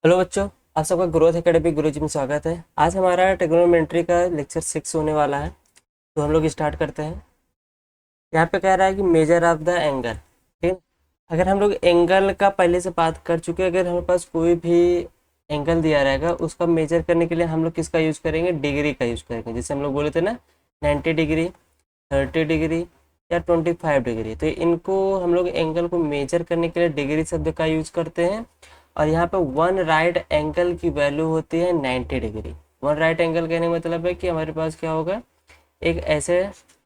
Hello बच्चों, आप सबका ग्रोथ एकेडमी गुरुजी में स्वागत है। आज हमारा ट्रिग्नोमेट्री का लेक्चर 6 होने वाला है। तो हम लोग स्टार्ट करते हैं। यहाँ पे कह रहा है कि मेजर ऑफ द एंगल। ठीक है। अगर हम लोग एंगल का पहले से बात कर चुके हैं, अगर हमारे पास कोई भी एंगल दिया रहेगा उसका मेजर करने के लिए हम लोग किसका यूज़ करेंगे? डिग्री का यूज़ करेंगे। जैसे हम लोग बोले थे ना, 90 डिग्री, 30 डिग्री या 25 डिग्री। तो इनको हम लोग एंगल को मेजर करने के लिए डिग्री शब्द का यूज़ करते हैं। और यहाँ पे वन राइट एंगल की वैल्यू होती है 90 डिग्री। वन राइट एंगल कहने का मतलब है कि हमारे पास क्या होगा, एक ऐसे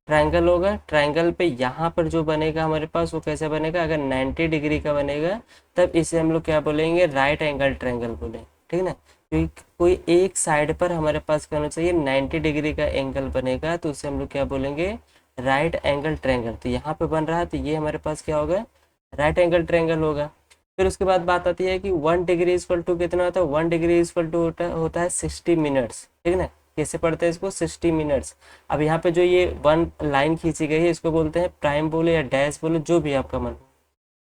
ट्रायंगल होगा। ट्रायंगल पे यहाँ पर जो बनेगा हमारे पास वो कैसे बनेगा, अगर 90 डिग्री का बनेगा तब इसे हम लोग क्या बोलेंगे? राइट एंगल ट्रायंगल बोलेंगे। ठीक है ना। क्योंकि कोई एक साइड पर हमारे पास क्या होना चाहिए, 90 डिग्री का एंगल बनेगा तो उसे हम लोग क्या बोलेंगे? Right angle triangle. तो यहाँ पे बन रहा है तो ये हमारे पास क्या होगा? राइट एंगल ट्रायंगल होगा। फिर उसके बाद बात आती है कि 1 डिग्री इक्वल टू कितना होता है? 1 डिग्री इक्वल टू होता है 60 मिनट्स। ठीक है ना। कैसे पढ़ते हैं इसको? 60 मिनट्स। अब यहाँ पे जो ये वन लाइन खींची गई है इसको बोलते हैं प्राइम बोलो या डैश बोलो, जो भी आपका मन हो।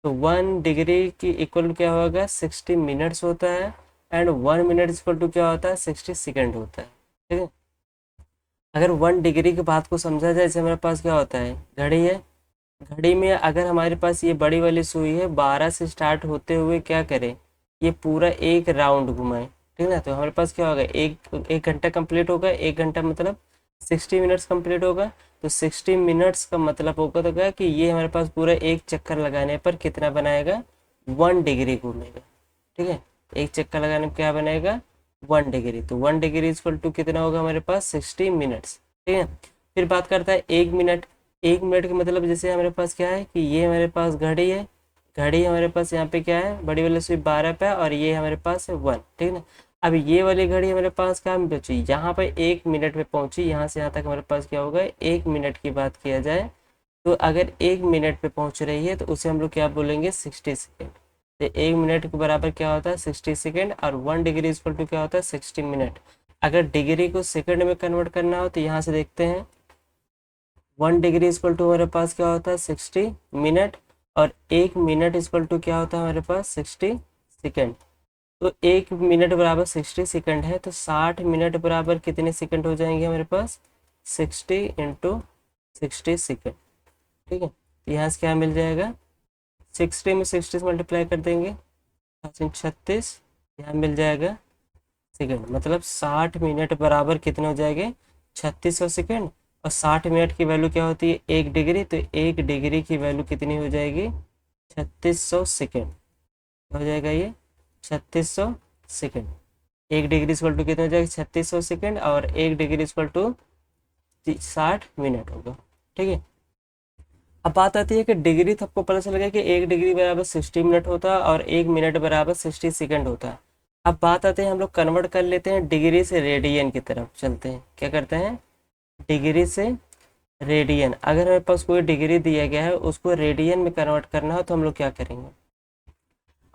तो 1 डिग्री की इक्वल टू क्या होगा? 60 मिनट्स होता है। एंड 1 मिनट इक्वल टू क्या होता है? 60 सेकेंड होता है। ठीक है। अगर 1 डिग्री की बात को समझा जाए, जैसे हमारे पास क्या होता है, घड़ी है। घड़ी में अगर हमारे पास ये बड़ी वाली सुई है, 12 से स्टार्ट होते हुए क्या करें, ये पूरा एक राउंड घुमाए। ठीक है ना। तो हमारे पास क्या होगा, एक एक घंटा कंप्लीट होगा। एक घंटा मतलब 60 मिनट्स कंप्लीट होगा। तो 60 मिनट्स का मतलब होगा तो क्या कि ये हमारे पास पूरा एक चक्कर लगाने पर कितना बनाएगा? 1 डिग्री घूमेगा। ठीक है। एक चक्कर लगाने पर क्या बनाएगा? 1 डिग्री। तो 1 डिग्री इक्वल टू कितना होगा हमारे पास? 60 मिनट्स। ठीक है। फिर बात करता है 1 मिनट। 1 मिनट का मतलब जैसे हमारे पास क्या है कि ये हमारे पास घड़ी है। घड़ी हमारे पास यहाँ पे क्या है, बड़ी वाली सुई 12 पे है और ये हमारे पास है 1। ठीक है ना। अब ये वाली घड़ी हमारे पास कहाँ में पहुंची? यहाँ पे 1 मिनट में पहुंची। यहाँ से यहाँ तक हमारे पास क्या होगा? 1 मिनट की बात किया जाए तो अगर 1 मिनट पे पहुंच रही है तो उसे हम लोग क्या बोलेंगे? 60 सेकेंड। तो 1 मिनट के बराबर क्या होता है? 60 सेकेंड। और 1 डिग्री इक्वल टू क्या होता है? 60 मिनट। अगर डिग्री को सेकंड में कन्वर्ट करना हो तो यहाँ से देखते हैं, 1 डिग्री इक्वल टू हमारे पास क्या होता है? 60 मिनट। और 1 मिनट इक्वल टू क्या होता है हमारे पास? 60 सेकेंड। तो 1 मिनट बराबर 60 सेकेंड है, तो 60 मिनट बराबर कितने सेकेंड हो जाएंगे हमारे पास? 60 × 60 सेकेंड। ठीक है। तो यहाँ से क्या मिल जाएगा? 60 में 60 से मल्टीप्लाई कर देंगे, 36। यहाँ मिल जाएगा सेकेंड। मतलब 60 मिनट बराबर कितने हो जाएंगे? 3600 सेकेंड। और 60 मिनट की वैल्यू क्या होती है? 1 डिग्री। तो 1 डिग्री की वैल्यू कितनी हो जाएगी? 3600 सेकेंड हो जाएगा ये, 3600 सेकेंड। 1 डिग्री इक्वल टू कितना हो जाएगा? 3600 सेकेंड। और 1 डिग्री इक्वल टू 60 मिनट होगा। ठीक है। अब बात आती है कि डिग्री, तो आपको पता चल गया कि 1 डिग्री बराबर 60 मिनट होता है और 1 मिनट बराबर 60 सेकेंड होता है। अब बात आती है, हम लोग कन्वर्ट कर लेते हैं डिग्री से रेडियन की तरफ चलते हैं। क्या करते हैं? डिग्री से रेडियन। अगर हमारे पास कोई डिग्री दिया गया है उसको रेडियन में कन्वर्ट करना हो तो हम लोग क्या करेंगे?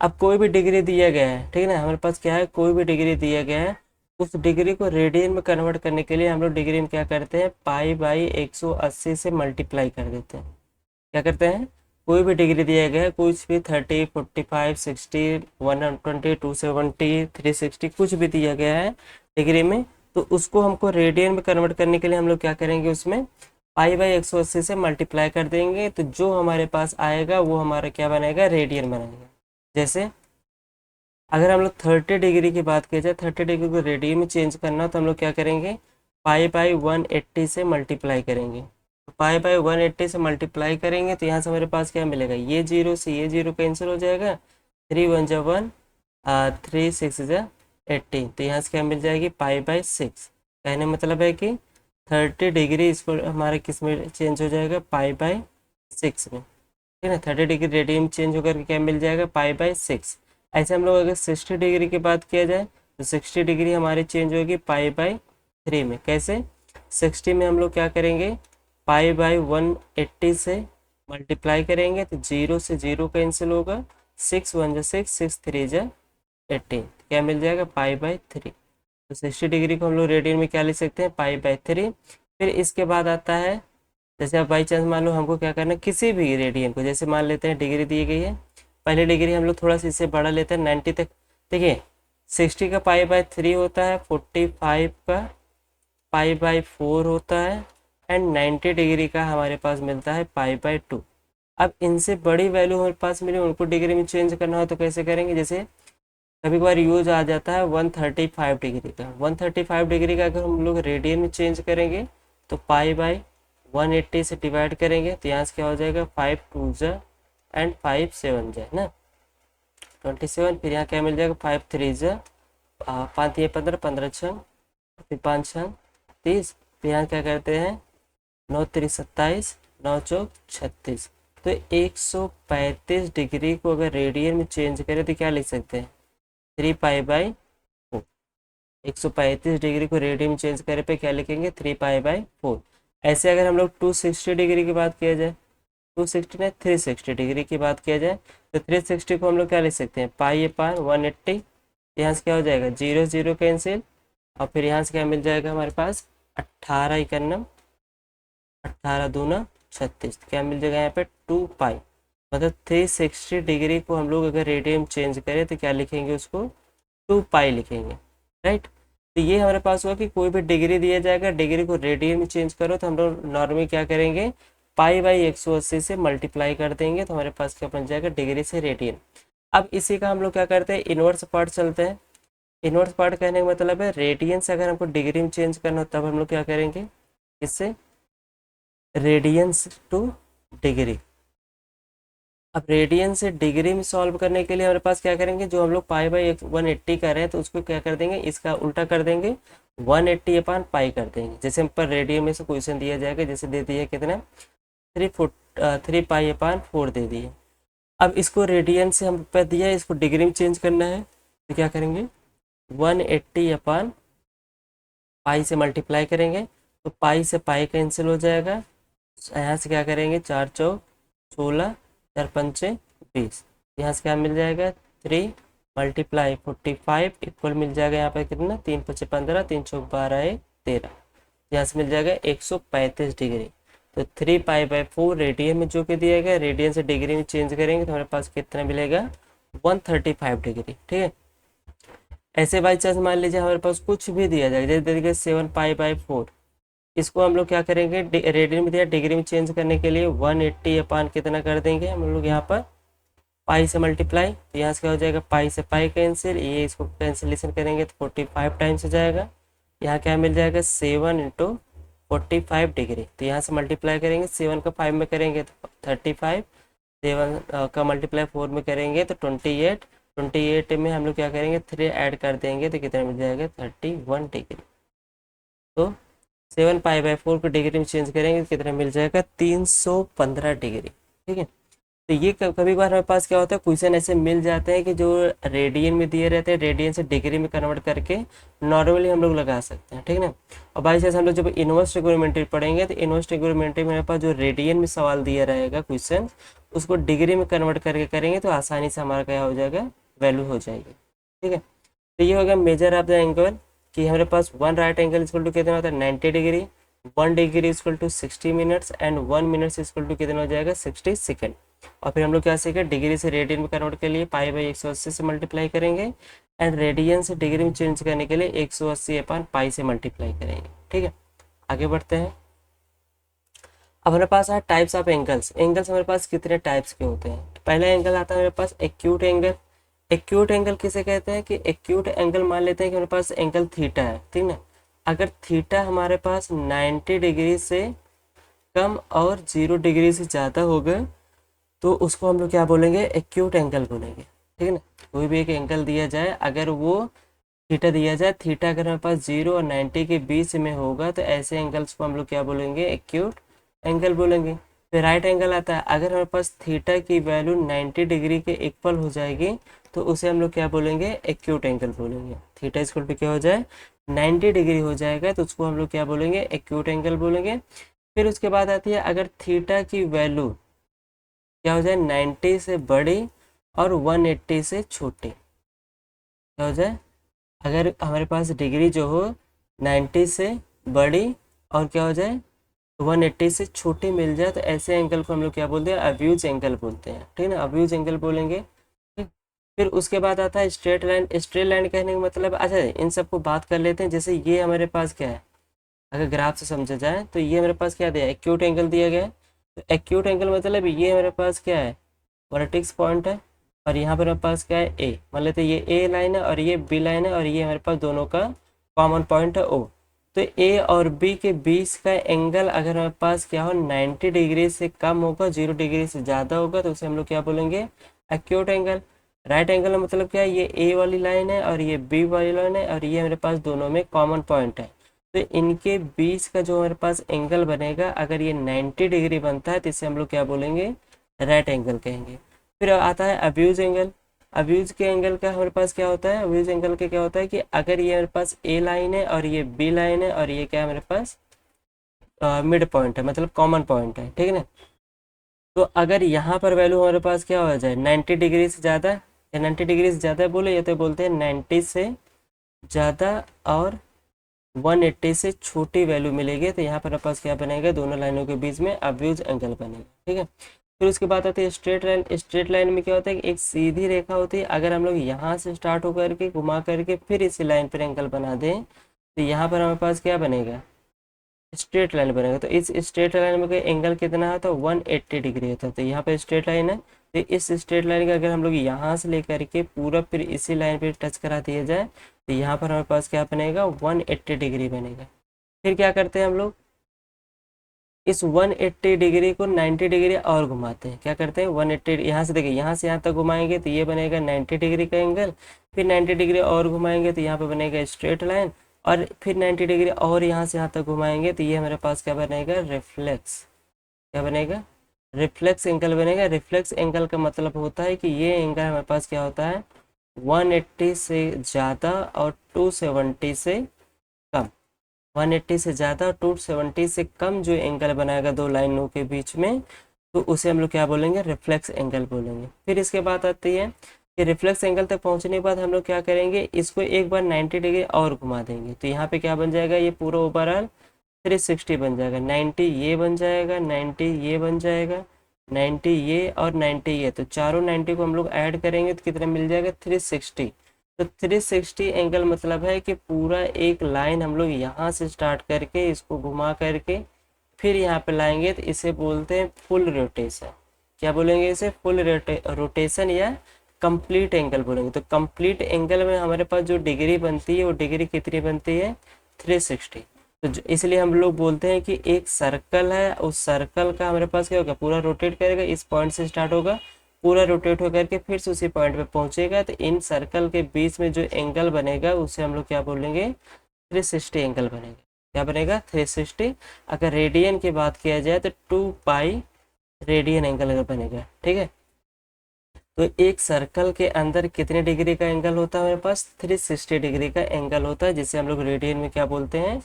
अब कोई भी डिग्री दिया गया है, ठीक है ना, हमारे पास क्या है, कोई भी डिग्री दिया गया है, उस डिग्री को रेडियन में कन्वर्ट करने के लिए हम लोग डिग्री में क्या करते हैं? पाई बाई 180 से मल्टीप्लाई कर देते हैं। क्या करते हैं? कोई भी डिग्री दिया गया है, कुछ भी 30, 45, 60, 120, 270, 360, कुछ भी दिया गया है डिग्री में, तो उसको हमको रेडियन में कन्वर्ट करने के लिए हम लोग क्या करेंगे? उसमें पाई बाई 180 से मल्टीप्लाई कर देंगे। तो जो हमारे पास आएगा वो हमारा क्या बनेगा? रेडियन बनेगा। जैसे अगर हम लोग 30 डिग्री की बात की जाए, 30 डिग्री को रेडियन में चेंज करना तो हम लोग क्या करेंगे? पाई बाई 180 से मल्टीप्लाई करेंगे। पाई बाई 180 से मल्टीप्लाई करेंगे तो यहाँ से हमारे पास क्या मिलेगा? ये जीरो से ये जीरो कैंसिल हो जाएगा। 3 × 1 = 1, 3 × 6 = 18। तो यहाँ से क्या मिल जाएगी? Pi by 6। कहने मतलब है कि 30 डिग्री इसको हमारे किस में चेंज हो जाएगा? पाई बाई 6 में। ठीक है ना। 30 डिग्री रेडियन चेंज होकर क्या मिल जाएगा? Pi by 6। ऐसे हम लोग अगर 60 डिग्री की बात किया जाए तो 60 डिग्री हमारी चेंज होगी पाई बाई 3 में। कैसे? 60 में हम लोग क्या करेंगे? पाई बाई 180 से मल्टीप्लाई करेंगे तो जीरो से जीरो कैंसिल होगा। 6 × 1 = 6, 6 × 3 = 18। क्या मिल जाएगा? Pi by 3। तो 60 डिग्री को हम लोग रेडियन में क्या लिख सकते हैं? Pi by 3। फिर इसके बाद आता है, जैसे अब बाई चांस मान लो हमको क्या करना है, किसी भी रेडियन को, जैसे मान लेते हैं डिग्री दी गई है, पहले डिग्री हम लोग थोड़ा सा इससे बड़ा लेते हैं 90 तक। देखिए 60 का π/3 होता है, 45 का π/4 होता है, एंड 90 डिग्री का हमारे पास मिलता है π/2। अब इनसे बड़ी वैल्यू हमारे पास मिली, उनको डिग्री में चेंज करना हो तो कैसे करेंगे? जैसे कभी कभार यूज आ जाता है 135 डिग्री का। 135 डिग्री का अगर हम लोग रेडियन में चेंज करेंगे तो π/180 से डिवाइड करेंगे, तो यहाँ से क्या हो जाएगा? 5 2 जा एंड 5 7 जा ना 27। फिर यहाँ क्या मिल जाएगा? 5 3 जा 5 ये 15, 15 छः, फिर 5 छः 30। फिर यहाँ क्या करते हैं? 9 3 27, 9 चौक 36। तो 135 डिग्री को अगर रेडियन में चेंज करें तो क्या लिख सकते हैं? 3π/4। 135 डिग्री को रेडियन में चेंज करे पे क्या लिखेंगे? 3π/4। ऐसे अगर हम लोग 260 डिग्री की बात किया जाए, 260 में 360 डिग्री की बात किया जाए, तो 360 को हम लोग क्या लिख सकते हैं? π/180। यहाँ से क्या हो जाएगा? 0 0 कैंसिल, और फिर यहाँ से क्या मिल जाएगा हमारे पास? 18 91, 18 दूना 36। क्या मिल जाएगा यहाँ पे? 2π। मतलब 360 डिग्री को हम लोग अगर रेडियन चेंज करें तो क्या लिखेंगे? उसको 2π लिखेंगे, राइट। तो ये हमारे पास हुआ कि कोई भी डिग्री दिया जाएगा, डिग्री को रेडियन में चेंज करो तो हम लोग नॉर्मली क्या करेंगे? π/180 से मल्टीप्लाई कर देंगे, तो हमारे पास क्या बन जाएगा? डिग्री से रेडियन। अब इसी का हम लोग क्या करते हैं? इनवर्स पार्ट चलते हैं। इनवर्स पार्ट कहने का मतलब है रेडियन से अगर हमको डिग्री में चेंज करना हो तब हम लोग क्या करेंगे? इससे रेडियंस टू डिग्री। अब रेडियन से डिग्री में सॉल्व करने के लिए हमारे पास क्या करेंगे? जो हम लोग π/180 कर रहे हैं तो उसको क्या कर देंगे? इसका उल्टा कर देंगे, 180/π कर देंगे। जैसे हम पर रेडियन में से क्वेश्चन दिया जाएगा, जैसे दे दिया कितना? 3π/4 दे दिए। अब इसको रेडियन से हम पर दिया, इसको डिग्री में चेंज करना है तो क्या करेंगे? 180/π से मल्टीप्लाई करेंगे, तो पाई से पाई कैंसिल हो जाएगा। यहाँ से क्या करेंगे? 4 चौक 16, 4 पंचे 20। यहाँ से क्या मिल जाएगा? 3 × 45 इक्वल मिल जाएगा यहाँ पर कितना? 3 5 15, 3 चौक 12 13। यहाँ से मिल जाएगा 135 डिग्री। तो 3π/4 रेडियन में जो कि दिया गया, रेडियन से डिग्री में चेंज करेंगे तो हमारे पास कितना मिलेगा? 135 डिग्री, ठीक है। ऐसे बाई चांस मान लीजिए हमारे पास कुछ भी दिया जाएगा, जैसे देखिए 7π/4, इसको हम लोग क्या करेंगे? रेडियन में दिया, डिग्री में चेंज करने के लिए 180 कितना कर देंगे हम लोग यहाँ पर? पाई से मल्टीप्लाई। तो यहाँ से क्या हो जाएगा? पाई से पाई कैंसिल, ये इसको कैंसिलेशन करेंगे तो 45 टाइम्स हो जाएगा। यहाँ क्या मिल जाएगा? 7 × 45 डिग्री। तो यहाँ से मल्टीप्लाई करेंगे, 7 का 5 में करेंगे तो 35, 7 का मल्टीप्लाई 4 में करेंगे तो 28, 28 में हम लोग क्या करेंगे? 3 ऐड कर देंगे तो कितना मिल जाएगा? 31 डिग्री। तो 7π/4 को डिग्री में चेंज करेंगे तो कितना मिल जाएगा? 315 डिग्री, ठीक है। तो ये कभी बार हमारे पास क्या होता है? क्वेश्चन ऐसे मिल जाते हैं कि जो रेडियन में दिए रहते हैं, रेडियन से डिग्री में कन्वर्ट करके नॉर्मली हम लोग लगा सकते हैं, ठीक है ना। और बाई चांस हम लोग जब इनवर्स ट्रिग्नोमेट्री पढ़ेंगे तो इनवर्स ट्रिग्नोमेट्री में हमारे पास जो रेडियन में सवाल दिया रहेगा क्वेश्चन, उसको डिग्री में कन्वर्ट करके करेंगे तो आसानी से हमारा क्या हो जाएगा? वैल्यू हो जाएगी, ठीक है। तो ये हो गया मेजर ऑफ द एंगल, कि हमारे पास 1 राइट एंगल इक्वल टू कितना होता है? 90 degree, 1 degree equal to 60 minutes, and 1 minutes equal to कितना हो जाएगा? 60 सेकेंड। और फिर हम लोग क्या सीखे? डिग्री से रेडियन में कन्वर्ट के लिए π/180 से मल्टीप्लाई करेंगे, एंड रेडियन से डिग्री में चेंज करने के लिए 180/π से मल्टीप्लाई करेंगे, ठीक है। आगे बढ़ते हैं। अब हमारे पास है टाइप्स ऑफ एंगल्स। एंगल्स हमारे पास कितने टाइप्स के होते हैं? पहला एंगल आता है हमारे पास एक्यूट एंगल। एक्यूट एंगल किसे कहते हैं? कि एक्यूट एंगल मान लेते हैं कि हमारे पास एंगल थीटा है, ठीक ना। अगर थीटा हमारे पास 90 डिग्री से कम और 0 डिग्री से ज़्यादा होगा तो उसको हम लोग क्या बोलेंगे? एक्यूट एंगल बोलेंगे, ठीक है ना। कोई भी एक एंगल दिया जाए, अगर वो थीटा दिया जाए, थीटा अगर हमारे पास 0 और 90 के बीच में होगा तो ऐसे एंगल्स को हम लोग क्या बोलेंगे? एक्यूट एंगल बोलेंगे। फिर राइट एंगल आता है, अगर हमारे पास थीटा की वैल्यू 90 डिग्री के इक्वल हो जाएगी तो उसे हम लोग क्या बोलेंगे? एक्यूट एंगल बोलेंगे। थीटा इक्वल टू क्या हो जाए? 90 डिग्री हो जाएगा तो उसको हम लोग क्या बोलेंगे? एक्यूट एंगल बोलेंगे। फिर उसके बाद आती है, अगर थीटा की वैल्यू क्या हो जाए? 90 से बड़ी और 180 से छोटी, क्या हो जाए? अगर हमारे पास डिग्री जो हो 90 से बड़ी और क्या हो जाए? 180 से छोटी मिल जाए तो ऐसे एंगल को हम लोग क्या बोलते हैं? अब्यूज एंगल बोलते हैं, ठीक है ना। अब्यूज एंगल बोलेंगे, ठीक। फिर उसके बाद आता है स्ट्रेट लाइन। स्ट्रेट लाइन कहने का मतलब, अच्छा इन सबको बात कर लेते हैं। जैसे ये हमारे पास क्या है, अगर ग्राफ से समझा जाए तो ये हमारे पास क्या दिया है, एक्यूट एंगल दिया गया है। तो एक्यूट एंगल मतलब ये हमारे पास क्या है, वर्टेक्स पॉइंट है, और यहाँ पर हमारे पास क्या है, ए। मान लेते हैं ये ए लाइन है और ये बी लाइन है, और ये हमारे पास दोनों का कॉमन पॉइंट है ओ। तो ए और बी के बीच का एंगल अगर हमारे पास क्या हो, 90 डिग्री से कम होगा, 0 डिग्री से ज़्यादा होगा, तो उसे हम लोग क्या बोलेंगे, एक्यूट एंगल। राइट एंगल मतलब क्या है, ये ए वाली लाइन है और ये बी वाली लाइन है, और ये हमारे पास दोनों में कॉमन पॉइंट है। तो इनके बीच का जो हमारे पास एंगल बनेगा, अगर ये 90 डिग्री बनता है तो इसे हम लोग क्या बोलेंगे, राइट एंगल कहेंगे। फिर आता है अब्यूज एंगल। अब्यूज के एंगल का हमारे पास क्या होता है, अब्यूज एंगल का क्या होता है कि अगर ये हमारे पास ए लाइन है और ये बी लाइन है और ये क्या है हमारे पास मिड पॉइंट है, मतलब कॉमन पॉइंट है, ठीक है ना। तो अगर यहाँ पर वैल्यू हमारे पास क्या हो जाए, 90 डिग्री से ज़्यादा, या 90 डिग्री से ज़्यादा बोले, या तो बोलते हैं 90 से ज़्यादा और 180 से छोटी वैल्यू मिलेगी, तो यहाँ पर हमारे पास क्या बनेगा, दोनों लाइनों के बीच में अब्यूज एंगल बनेगा, ठीक है। फिर उसके बाद आती है स्ट्रेट लाइन। स्ट्रेट लाइन में क्या होता है कि एक सीधी रेखा होती है, अगर हम लोग यहाँ से स्टार्ट होकर के घुमा करके फिर इसी लाइन पर एंगल बना दें, तो यहाँ पर हमारे पास क्या बनेगा, स्ट्रेट लाइन बनेगा। तो इस स्ट्रेट लाइन में एंगल कितना है, तो 180 डिग्री होता है। तो यहाँ पर स्ट्रेट लाइन है, तो इस स्ट्रेट लाइन का अगर हम लोग यहाँ से लेकर के पूरा फिर इसी लाइन पे टच करा दिया जाए, तो यहाँ पर हमारे पास क्या बनेगा, 180 डिग्री बनेगा। फिर क्या करते हैं हम लोग, इस 180 डिग्री को 90 डिग्री और घुमाते हैं। क्या करते हैं, 180 यहाँ से देखिए, यहाँ से यहाँ तक घुमाएंगे तो ये बनेगा 90 डिग्री का एंगल। फिर 90 डिग्री और घुमाएंगे तो यहाँ पे बनेगा स्ट्रेट लाइन, और फिर 90 डिग्री और यहाँ से यहाँ तक घुमाएंगे तो ये हमारे पास क्या बनेगा, रिफ्लेक्स। क्या बनेगा, रिफ्लेक्स एंगल बनेगा। रिफ्लेक्स एंगल का मतलब होता है कि ये एंगल हमारे पास क्या होता है, 180 से ज़्यादा और 270 से कम। 180 से ज़्यादा और 270 से कम जो एंगल बनाएगा दो लाइनों के बीच में, तो उसे हम लोग क्या बोलेंगे, रिफ्लेक्स एंगल बोलेंगे। फिर इसके बाद आती है कि रिफ्लेक्स एंगल तक पहुंचने के बाद हम लोग क्या करेंगे, इसको एक बार 90 डिग्री और घुमा देंगे, तो यहाँ पे क्या बन जाएगा, ये पूरा ओवरऑल 360 बन जाएगा। 90 ये बन जाएगा, 90 ये बन जाएगा, 90 ये और 90 ये, तो चारों 90 को हम लोग ऐड करेंगे तो कितना मिल जाएगा, 360। तो 360 एंगल मतलब है कि पूरा एक लाइन हम लोग यहाँ से स्टार्ट करके इसको घुमा करके फिर यहाँ पे लाएंगे, तो इसे बोलते हैं फुल रोटेशन। क्या बोलेंगे इसे, फुल रोटेशन या कंप्लीट एंगल बोलेंगे। तो कंप्लीट एंगल में हमारे पास जो डिग्री बनती है वो डिग्री कितनी बनती है, 360। तो इसलिए हम लोग बोलते हैं कि एक सर्कल है, उस सर्कल का हमारे पास क्या होगा, पूरा रोटेट करेगा, इस पॉइंट से स्टार्ट होगा, पूरा रोटेट होकर के फिर से उसी पॉइंट पे पहुंचेगा। तो इन सर्कल के बीच में जो एंगल बनेगा उसे हम लोग क्या बोलेंगे, 360 एंगल बनेगा। क्या बनेगा, 360। अगर रेडियन की बात किया जाए तो 2 पाई रेडियन एंगल बनेगा, ठीक है। तो एक सर्कल के अंदर कितने डिग्री का एंगल होता है, हमारे पास 360 डिग्री का एंगल होता है, जिसे हम लोग रेडियन में क्या बोलते हैं,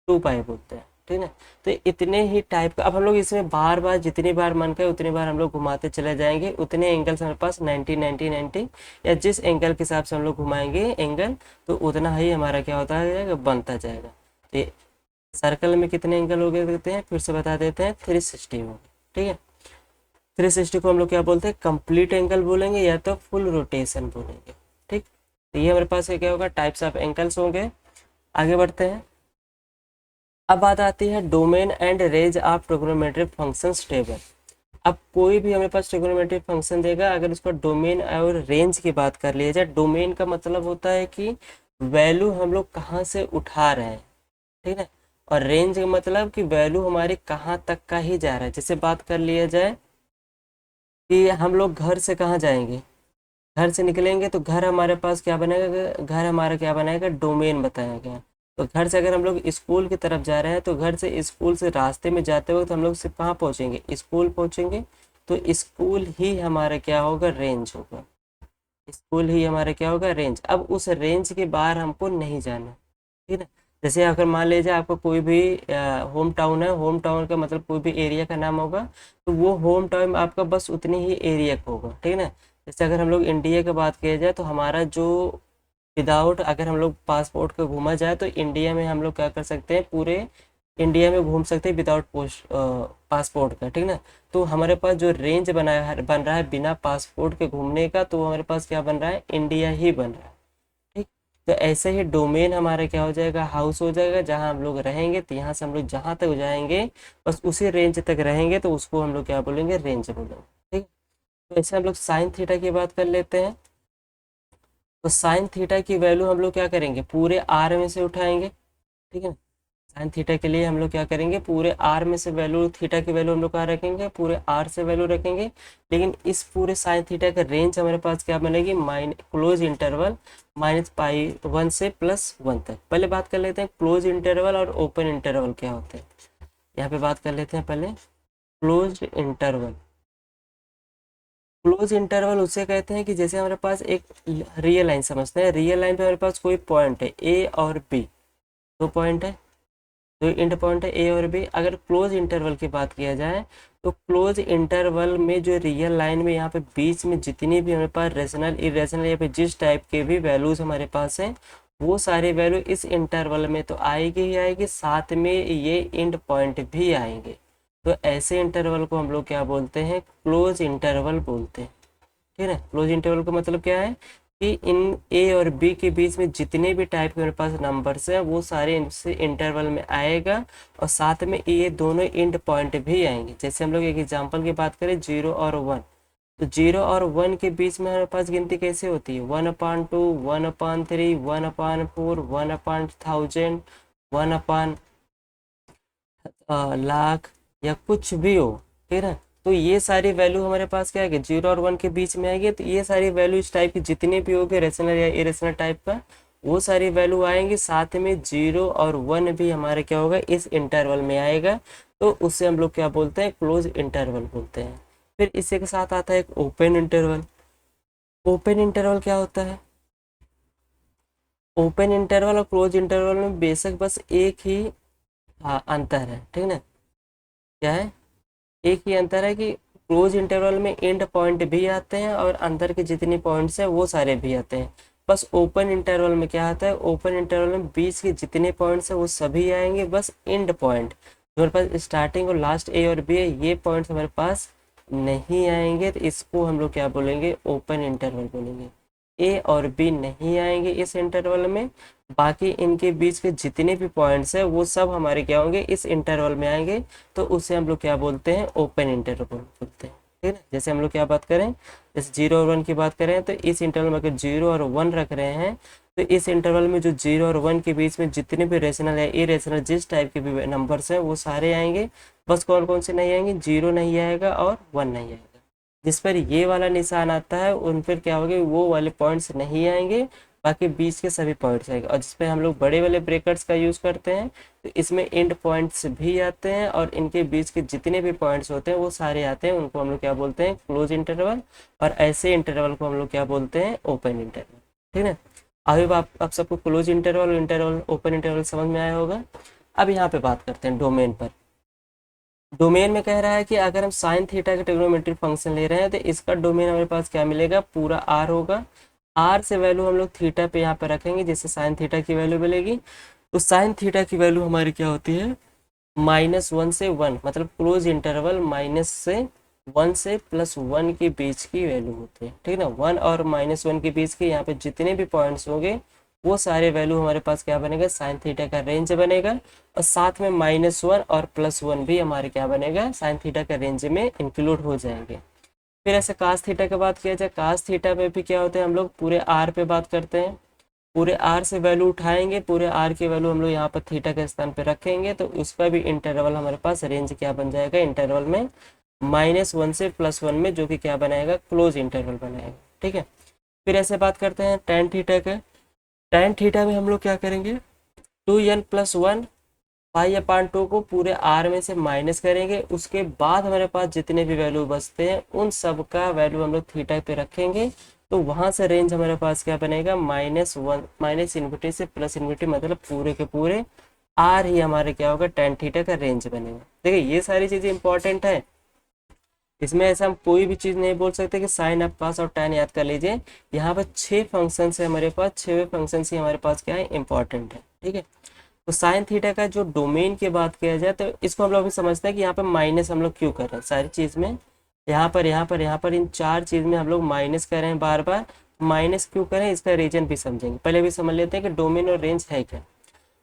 2 पाई बोलते हैं, ठीक है। तो इतने ही टाइप का, अब हम लोग इसमें बार बार जितनी बार मन करे उतनी बार हम लोग घुमाते चले जाएंगे, उतने एंगल्स हमारे पास 90 90 90, या जिस एंगल के हिसाब से हम लोग घुमाएंगे एंगल, तो उतना ही हमारा क्या होता है, बनता जाएगा। तो सर्कल में कितने एंगल हो गए देते हैं, फिर से बता देते हैं, 360 हो गए, ठीक है। 360 को हम लोग क्या बोलते हैं, कंप्लीट एंगल बोलेंगे या तो फुल रोटेशन बोलेंगे, ठीक। तो ये हमारे पास क्या होगा, टाइप्स ऑफ एंगल्स होंगे। आगे बढ़ते हैं। अब बात आती है domain and range of trigonometric functions table. अब कोई भी हमारे पास ट्रिग्नोमेट्रिक फंक्शन देगा, अगर उसका डोमेन और रेंज की बात कर लिया जाए, डोमेन का मतलब होता है कि वैल्यू हम लोग कहाँ से उठा रहे हैं, ठीक है। और रेंज का मतलब कि वैल्यू हमारी कहाँ तक का ही जा रहा है। जैसे बात कर लिया जाए कि हम लोग घर से कहाँ जाएंगे, घर से निकलेंगे तो घर हमारे पास क्या बनेगा, घर हमारा क्या बनाएगा, डोमेन बताया गया। तो घर से अगर हम लोग स्कूल की तरफ जा रहे हैं, तो घर से स्कूल से रास्ते में जाते वक्त हम लोग सिर्फ कहाँ पहुँचेंगे, स्कूल पहुँचेंगे। तो स्कूल ही हमारा क्या होगा, रेंज होगा। स्कूल ही हमारा क्या होगा, रेंज। अब उस रेंज के बाहर हमको नहीं जाना, ठीक है। जैसे अगर मान लीजिए आपका कोई भी होम टाउन है, होम टाउन का मतलब कोई भी एरिया का नाम होगा, तो वो होम टाउन आपका बस उतनी ही एरिया का होगा, ठीक है ना। जैसे अगर हम लोग इंडिया की बात किया जाए, तो हमारा जो विदाउट अगर हम लोग पासपोर्ट का घूमा जाए, तो इंडिया में हम लोग क्या कर सकते हैं, पूरे इंडिया में घूम सकते हैं विदाउट पासपोर्ट का, ठीक ना। तो हमारे पास जो रेंज बन रहा है बिना पासपोर्ट के घूमने का, तो हमारे पास क्या बन रहा है, इंडिया ही बन रहा है, ठीक। तो ऐसे ही डोमेन हमारा क्या हो जाएगा, हाउस हो जाएगा, जहाँ हम लोग रहेंगे, तो यहाँ से हम लोग जहाँ तक जाएंगे बस उसी रेंज तक रहेंगे, तो उसको हम लोग क्या बोलेंगे, रेंज बोलेंगे, ठीक। तो ऐसे हम लोग साइन थीटा की बात कर लेते हैं। तो साइन थीटा की वैल्यू हम लोग क्या करेंगे, पूरे आर में से उठाएंगे, ठीक है। साइन थीटा के लिए हम लोग क्या करेंगे, पूरे आर में से वैल्यू, थीटा की वैल्यू हम लोग कहाँ रखेंगे, पूरे आर से वैल्यू रखेंगे। लेकिन इस पूरे साइन थीटा का रेंज हमारे पास क्या बनेगी, क्लोज इंटरवल -π1 से +1 तक। पहले बात कर लेते हैं क्लोज इंटरवल और ओपन इंटरवल क्या होते हैं। यहाँ पे बात कर लेते हैं पहले क्लोज इंटरवल। क्लोज इंटरवल उसे कहते हैं कि जैसे हमारे पास एक रियल लाइन समझते हैं, रियल लाइन पे हमारे पास कोई पॉइंट है ए और बी, दो पॉइंट है, दो एंड पॉइंट है ए और बी। अगर क्लोज इंटरवल की बात किया जाए तो क्लोज इंटरवल में जो रियल लाइन में यहाँ पे बीच में जितनी भी हमारे पास रेशनल इरेशनल या फिर जिस टाइप के भी वैल्यूज हमारे पास हैं, वो सारे वैल्यू इस इंटरवल में तो आएगी ही आएगी, साथ में ये एंड पॉइंट भी आएंगे। तो ऐसे इंटरवल को हम लोग क्या बोलते हैं, क्लोज इंटरवल बोलते हैं, ठीक है। क्लोज इंटरवल का मतलब क्या है कि इन ए और बी के बीच में जितने भी टाइप के मेरे पास नंबर्स हैं वो सारे इनसे इंटरवल में आएगा, और साथ में ये दोनों एंड पॉइंट भी आएंगे। जैसे हम लोग एक एग्जांपल की बात करें 0 और 1, तो 0 और 1 के बीच में हमारे पास गिनती कैसे होती है, 1/2, 1/3, 1/4, 1/1000, 1/लाख, या कुछ भी हो, ठीक है। तो ये सारी वैल्यू हमारे पास क्या है, 0 और 1 के बीच में आएगी। तो ये सारी वैल्यू इस टाइप की जितनी भी होगी रेशनल या इरेशनल टाइप का, वो सारी वैल्यू आएंगी, साथ में 0 और 1 भी हमारे क्या होगा, इस इंटरवल में आएगा। तो उससे हम लोग क्या बोलते हैं, क्लोज इंटरवल बोलते हैं। फिर इसी के साथ आता है एक ओपन इंटरवल। ओपन इंटरवल क्या होता है, ओपन इंटरवल और क्लोज इंटरवल में बेशक बस एक ही अंतर है, ठीक ना। क्या है, एक ही अंतर है कि क्लोज इंटरवल में एंड पॉइंट भी आते हैं और अंदर के जितनी पॉइंट्स हैं वो सारे भी आते हैं। बस ओपन इंटरवल में क्या आता है, ओपन इंटरवल में बीच के जितने पॉइंट्स हैं वो सभी आएंगे, बस एंड पॉइंट जो हमारे पास स्टार्टिंग और लास्ट ए और बी है, ये पॉइंट्स हमारे पास नहीं आएंगे। तो इसको हम लोग क्या बोलेंगे, ओपन इंटरवल बोलेंगे। ए और बी नहीं आएंगे इस इंटरवल में, बाकी इनके बीच के जितने भी पॉइंट्स हैं वो सब हमारे क्या होंगे, इस इंटरवल में आएंगे। तो उसे हम लोग क्या बोलते हैं, ओपन इंटरवल बोलते हैं, ठीक है। जैसे हम लोग क्या बात करें, जैसे 0 और 1 की बात करें, तो इस इंटरवल में अगर 0 और 1 रख रहे हैं, तो इस इंटरवल में जो 0 और 1 के बीच में जितने भी रेशनल या इरेशनल जिस टाइप के भी नंबर्स हैं वो सारे आएंगे। बस कौन कौन से नहीं आएंगे, 0 नहीं आएगा और 1 नहीं आएगा। जिस पर ये वाला निशान आता है उन पर क्या होगा, वो वाले पॉइंट्स नहीं आएंगे, बाकी बीच के सभी पॉइंट्स आएंगे। और जिस पे हम लोग बड़े वाले ब्रेकर्स का यूज़ करते हैं, तो इसमें एंड पॉइंट्स भी आते हैं और इनके बीच के जितने भी पॉइंट्स होते हैं वो सारे आते हैं। उनको हम लोग क्या बोलते हैं, क्लोज इंटरवल। और ऐसे इंटरवल को हम लोग क्या बोलते हैं, ओपन इंटरवल, ठीक है। अभी आप सबको close interval, interval, open interval समझ में आया होगा। अब यहाँ पे बात करते हैं डोमेन पर। डोमेन में कह रहा है कि अगर हम साइन थीटा का ट्रिग्नोमेट्रिक फंक्शन ले रहे हैं, तो इसका डोमेन हमारे पास क्या मिलेगा, पूरा आर होगा। आर से वैल्यू हम लोग थीटा पे यहाँ पे रखेंगे, जिससे साइन थीटा की वैल्यू मिलेगी। तो साइन थीटा की वैल्यू हमारी क्या होती है, -1 से 1, मतलब क्लोज इंटरवल -1 से +1 के बीच की वैल्यू होती है, ठीक है ना। 1 और -1 के बीच के यहाँ पे जितने भी पॉइंट्स होंगे वो सारे वैल्यू हमारे पास क्या बनेगा, साइन थीटा का रेंज बनेगा। और साथ में -1 और +1 भी हमारे क्या बनेगा, साइन थीटा का रेंज में इंक्लूड हो जाएंगे। फिर ऐसे कास थीटा की बात किया जाए, कास थीटा में भी क्या होता है, हम लोग पूरे आर पे बात करते हैं। पूरे आर से वैल्यू उठाएंगे, पूरे आर की वैल्यू हम लोग यहाँ पर थीटा के स्थान पे रखेंगे, तो उसका भी इंटरवल हमारे पास रेंज क्या बन जाएगा, इंटरवल में -1 से +1 में, जो कि क्या बनाएगा, क्लोज इंटरवल बनाएगा, ठीक है। फिर ऐसे बात करते हैं टेन थीटा के। टेन थीटा में हम लोग क्या करेंगे, 2n+1 π/2 को पूरे आर में से माइनस करेंगे। उसके बाद हमारे पास जितने भी वैल्यू बचते हैं उन सब का वैल्यू हम लोग थीटा पे रखेंगे। तो वहां से रेंज हमारे पास क्या बनेगा, -1 से +, मतलब पूरे के पूरे आर ही हमारे क्या होगा, टेन थीटा का रेंज बनेगा। देखिए ये सारी चीजें इंपॉर्टेंट है, इसमें ऐसा हम कोई भी चीज नहीं बोल सकते कि साइन आप पास और tan याद कर लीजिए। यहाँ पर 6 फंक्शन है हमारे पास, 6 फंक्शन ही हमारे पास क्या है, इंपॉर्टेंट है, ठीक है। तो साइन थीटा का जो डोमेन की बात किया जाए तो इसको हम लोग अभी समझते हैं कि यहाँ पे माइनस हम लोग क्यों कर रहे हैं सारी चीज़ में, यहाँ पर इन चार चीज़ में हम लोग माइनस कर रहे हैं बार बार। माइनस क्यों करें इसका रीजन भी समझेंगे, पहले भी समझ लेते हैं कि डोमेन और रेंज है क्या।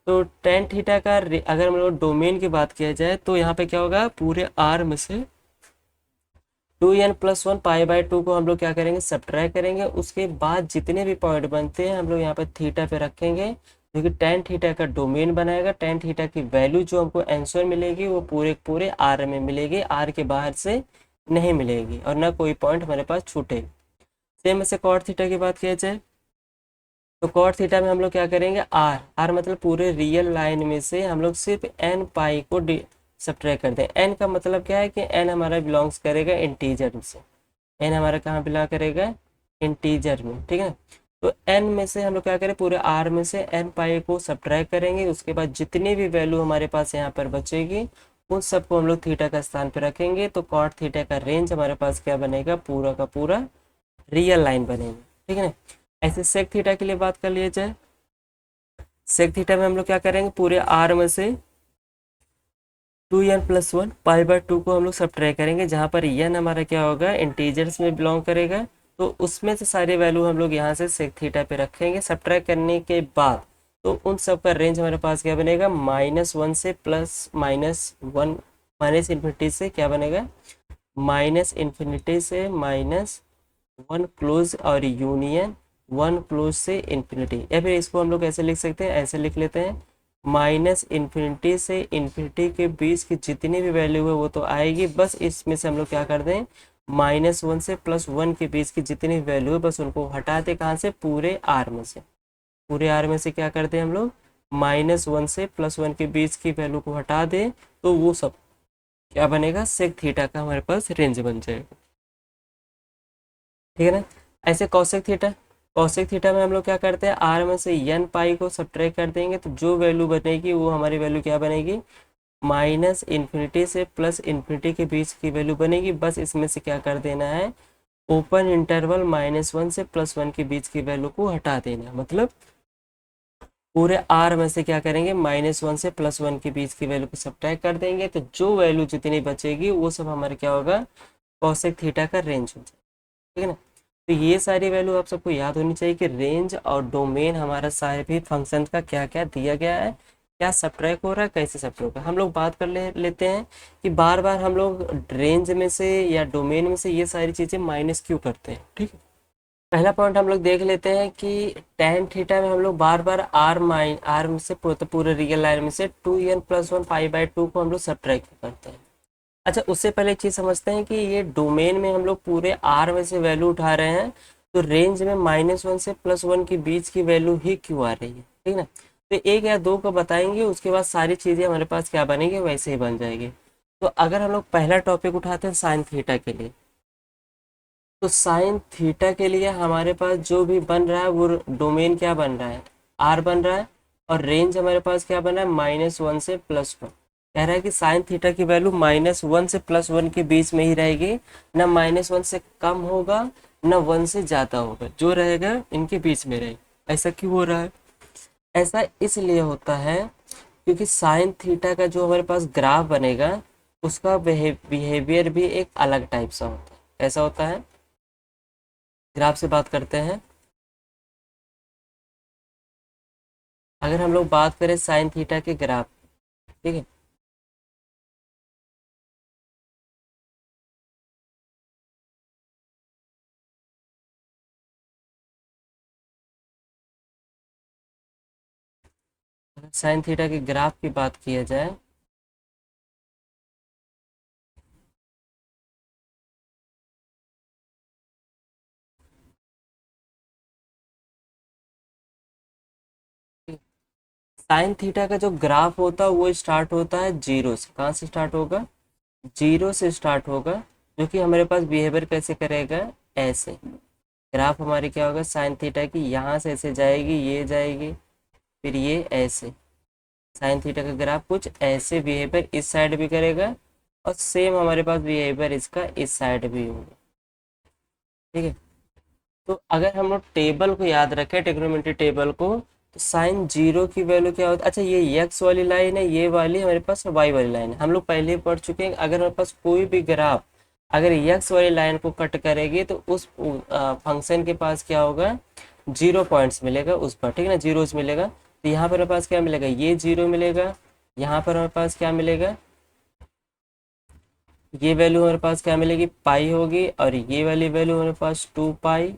तो टेन थीटा का अगर हम लोग डोमेन की बात किया जाए तो यहाँ पे क्या होगा, पूरे आर में से 2n+1 π/2 को हम लोग क्या करेंगे, सब्ट्रैक्ट करेंगे। उसके बाद जितने भी पॉइंट बनते हैं हम लोग यहाँ पे थीटा पे रखेंगे, जो कि टेन थीटा का डोमेन बनाएगा। टेन थीटा की वैल्यू जो हमको आंसर मिलेगी वो पूरे पूरे आर में मिलेगी, आर के बाहर से नहीं मिलेगी और ना कोई पॉइंट हमारे पास छूटे। सेम ऐसे कॉट थीटा की बात किया जाए तो कॉट थीटा में हम लोग क्या करेंगे, आर आर मतलब पूरे रियल लाइन में से हम लोग सिर्फ एन पाई को सब्ट्रैक्ट करते हैं। एन का मतलब क्या है कि एन हमारा बिलोंग्स करेगा इंटीजर से, एन हमारा कहाँ बिलोंग करेगा, इंटीजर में, ठीक है। तो एन में से हम लोग क्या करें, पूरे आर में से एन पाई को सब्ट्रैक्ट करेंगे। उसके बाद जितनी भी वैल्यू हमारे पास यहाँ पर बचेगी उन सबको हम लोग थीटा का स्थान पर रखेंगे। तो कॉट थीटा का रेंज हमारे पास क्या बनेगा, पूरा का पूरा रियल लाइन बनेगा, ठीक है ना। ऐसे सेक थीटा के लिए बात कर लिया जाए, सेक थीटा में हम लोग क्या करेंगे, पूरे आर में से 2n+1 π/2 को हम लोग सब्ट्रैक्ट करेंगे, जहाँ पर n हमारा क्या होगा, इंटीजर्स में बिलोंग करेगा। तो उसमें से सारी वैल्यू हम लोग यहाँ से सेक थीटा पे रखेंगे। सब्ट्रैक्ट करने के बाद तो उन सब का रेंज हमारे पास क्या बनेगा, -1 से +-1, माइनस इन्फिनिटी से क्या बनेगा, माइनस इन्फिनिटी से -1 क्लोज और यूनियन 1 क्लोज से इन्फिनिटी। या फिर इसको हम लोग ऐसे लिख सकते हैं, ऐसे लिख लेते हैं, माइनस इन्फिनिटी से इन्फिनिटी के बीच की जितनी भी वैल्यू है वो तो आएगी, बस इसमें से हम लोग क्या कर दें, -1 से +1 के बीच की जितनी वैल्यू है बस उनको हटा दें। कहाँ से, पूरे आर में से, पूरे आर में से क्या करते हैं हम लोग, -1 से +1 के बीच की वैल्यू को हटा दें। तो वो सब क्या बनेगा, सेक थीटा का हमारे पास रेंज बन जाएगा, ठीक है ना। ऐसे कॉसेक थीटा, कॉसेक थीटा में हम लोग क्या करते हैं, आर में से एन पाई को सब्ट्रैक्ट कर देंगे। तो जो वैल्यू बनेगी वो हमारी वैल्यू क्या बनेगी, माइनस इन्फिनिटी से प्लस इन्फिनिटी के बीच की वैल्यू बनेगी। बस इसमें से क्या कर देना है, ओपन इंटरवल -1 से +1 के बीच की वैल्यू को हटा देना। मतलब पूरे आर में से क्या करेंगे, -1 से +1 के बीच की वैल्यू को सब्ट्रैक्ट कर देंगे। तो जो वैल्यू जितनी बचेगी वो सब हमारे क्या होगा, कॉसेक थीटा का रेंज हो जाएगा, ठीक है ना। तो ये सारी वैल्यू आप सबको याद होनी चाहिए कि रेंज और डोमेन हमारा सारे भी फंक्शन का क्या क्या दिया गया है, क्या सब्ट्रैक्ट हो रहा है, कैसे सब्ट्रैक्ट हो रहा है। हम लोग बात कर लेते हैं कि बार बार हम लोग रेंज में से या डोमेन में से ये सारी चीज़ें माइनस क्यों करते हैं, ठीक है। पहला पॉइंट हम लोग देख लेते हैं कि टेन थीटा में हम लोग बार बार आर में से पूरे रियल लाइन में से 2n+1 π/2 को हम लोग सब्ट्रैक्ट करते हैं। अच्छा, उससे पहले एक चीज़ समझते हैं कि ये डोमेन में हम लोग पूरे आर में से वैल्यू उठा रहे हैं, तो रेंज में -1 से +1 के बीच की वैल्यू ही क्यों आ रही है, ठीक है ना। तो एक या दो को बताएंगे, उसके बाद सारी चीज़ें हमारे पास क्या बनेंगी, वैसे ही बन जाएगी। तो अगर हम लोग पहला टॉपिक उठाते हैं साइन थीटा के लिए, तो साइन थीटा के लिए हमारे पास जो भी बन रहा है वो डोमेन क्या बन रहा है, आर बन रहा है, और रेंज हमारे पास क्या बना है, -1 से +1। कह रहा है कि साइन थीटा की वैल्यू -1 से +1 के बीच में ही रहेगी, ना -1 से कम होगा ना 1 से ज़्यादा होगा, जो रहेगा इनके बीच में रहेगा। ऐसा क्यों हो रहा है, ऐसा इसलिए होता है क्योंकि साइन थीटा का जो हमारे पास ग्राफ बनेगा उसका बिहेवियर भी एक अलग टाइप सा होता है। कैसा होता है, ग्राफ से बात करते हैं। अगर हम लोग बात करें साइन थीटा के ग्राफ, ठीक है, अगर साइन थीटा के ग्राफ की बात किया जाए साइन थीटा का जो ग्राफ होता है वो स्टार्ट होता है जीरो से। कहाँ से स्टार्ट होगा, जीरो से स्टार्ट होगा, जो कि हमारे पास बिहेवियर कैसे करेगा, ऐसे। ग्राफ हमारी क्या होगा साइन थीटा की, यहाँ से ऐसे जाएगी, ये जाएगी, फिर ये ऐसे। साइन थीटा का ग्राफ कुछ ऐसे बिहेवियर इस साइड भी करेगा, और सेम हमारे पास बिहेवियर इसका इस साइड भी होगा, ठीक है। तो अगर हम लोग टेबल को याद रखें, ट्रिग्नोमेट्री टेबल को, तो साइन जीरो की वैल्यू क्या होती है? अच्छा, ये एक्स वाली लाइन है, ये वाली हमारे पास वाई वाली लाइन है। हम लोग पहले ही पढ़ चुके हैं, अगर हमारे पास कोई भी ग्राफ अगर एक्स वाली लाइन को कट करेगी तो उस फंक्शन के पास क्या होगा, जीरो पॉइंट्स मिलेगा उस पर, ठीक है ना, जीरोस मिलेगा। तो यहाँ पर हमारे पास क्या मिलेगा, ये जीरो मिलेगा। यहाँ पर हमारे पास क्या मिलेगा, ये वैल्यू हमारे पास क्या मिलेगी, पाई होगी। और ये वाली वैल्यू हमारे पास 2 पाई,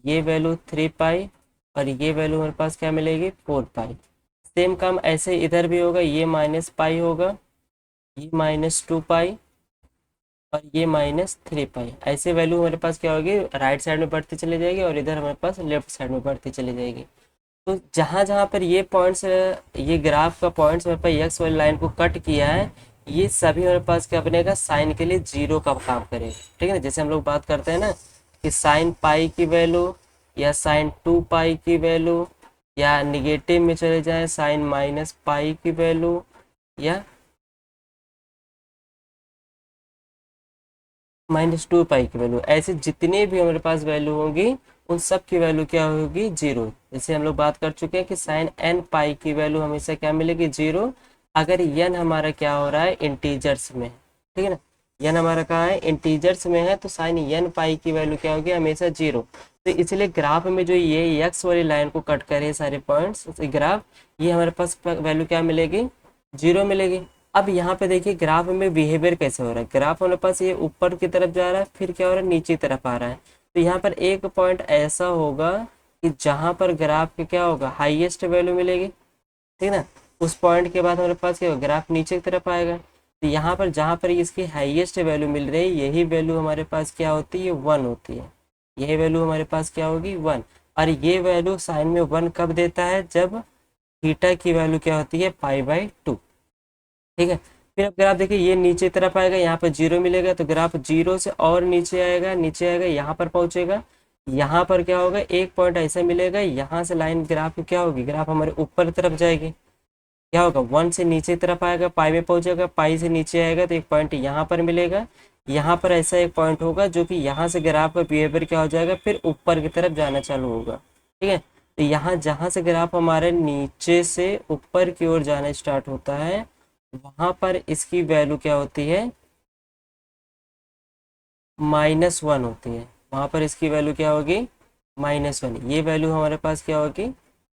ये वैल्यू 3 पाई, और ये वैल्यू हमारे पास क्या मिलेगी, 4 पाई। सेम काम ऐसे इधर भी होगा, ये माइनस पाई होगा, ये -2 पाई, और ये -3 पाई। ऐसे वैल्यू हमारे पास क्या होगी, राइट साइड में बढ़ती चली जाएगी और इधर हमारे पास लेफ्ट साइड में बढ़ती चली जाएगी। तो जहाँ जहाँ पर ये पॉइंट्स, ये ग्राफ का पॉइंट्स हमारे पास एक्स वाली लाइन को कट किया है, ये सभी हमारे पास क्या बनेगा, साइन के लिए जीरो का काम करेगा, ठीक है ना। जैसे हम लोग बात करते हैं ना कि साइन पाई की वैल्यू या साइन 2 पाई की वैल्यू, या निगेटिव में चले जाए साइन -पाई की वैल्यू, या -2 पाई की वैल्यू, ऐसे जितने भी हमारे पास वैल्यू होंगी उन सब की वैल्यू क्या होगी, जीरो। जैसे हम लोग बात कर चुके हैं कि साइन n पाई की वैल्यू हमेशा क्या मिलेगी, जीरो, अगर n हमारा क्या हो रहा है, इंटीजर्स में है, ठीक है ना। n हमारा कहाँ है, इंटीजर्स में है, तो साइन n पाई की वैल्यू क्या होगी, हमेशा जीरो। तो इसलिए ग्राफ में जो ये एक्स वाली लाइन को कट करे सारे पॉइंट्स ग्राफ, ये हमारे पास वैल्यू क्या मिलेगी, जीरो मिलेगी। अब यहाँ पे देखिए ग्राफ में बिहेवियर कैसे हो रहा है, ग्राफ हमारे पास ये ऊपर की तरफ जा रहा है, फिर क्या हो रहा है, नीचे की तरफ आ रहा है। तो यहाँ पर एक पॉइंट ऐसा होगा कि जहाँ पर ग्राफ के क्या होगा, हाईएस्ट वैल्यू मिलेगी, ठीक है ना। उस पॉइंट के बाद हमारे पास क्या होगा, ग्राफ नीचे की तरफ आएगा। तो यहाँ पर जहाँ पर इसकी हाईएस्ट वैल्यू मिल रही है, यही वैल्यू हमारे पास क्या होती है, 1 होती है। यही वैल्यू हमारे पास क्या होगी, 1। और ये वैल्यू साइन में 1 कब देता है, जब थीटा की वैल्यू क्या होती है, पाई/2, ठीक है। फिर अब ग्राफ देखिए ये नीचे तरफ आएगा, यहाँ पर जीरो मिलेगा, तो ग्राफ जीरो से और नीचे आएगा, नीचे आएगा, यहाँ पर पहुंचेगा। यहाँ पर क्या होगा, एक पॉइंट ऐसा मिलेगा, यहाँ से लाइन ग्राफ की क्या होगी, ग्राफ हमारे ऊपर तरफ जाएगी, क्या होगा, 1 से नीचे तरफ आएगा, पाई में पहुंचेगा, पाई से नीचे आएगा, तो एक पॉइंट यहाँ पर मिलेगा। यहाँ पर ऐसा एक पॉइंट होगा जो कि यहाँ से ग्राफ का बिहेवियर क्या हो जाएगा, फिर ऊपर की तरफ जाना चालू होगा, ठीक है। तो यहाँ जहाँ से ग्राफ हमारे नीचे से ऊपर की ओर जाना स्टार्ट होता है, वहां पर इसकी वैल्यू क्या होती है, -1 होती है। वहां पर इसकी वैल्यू क्या होगी, -1। ये वैल्यू हमारे पास क्या होगी,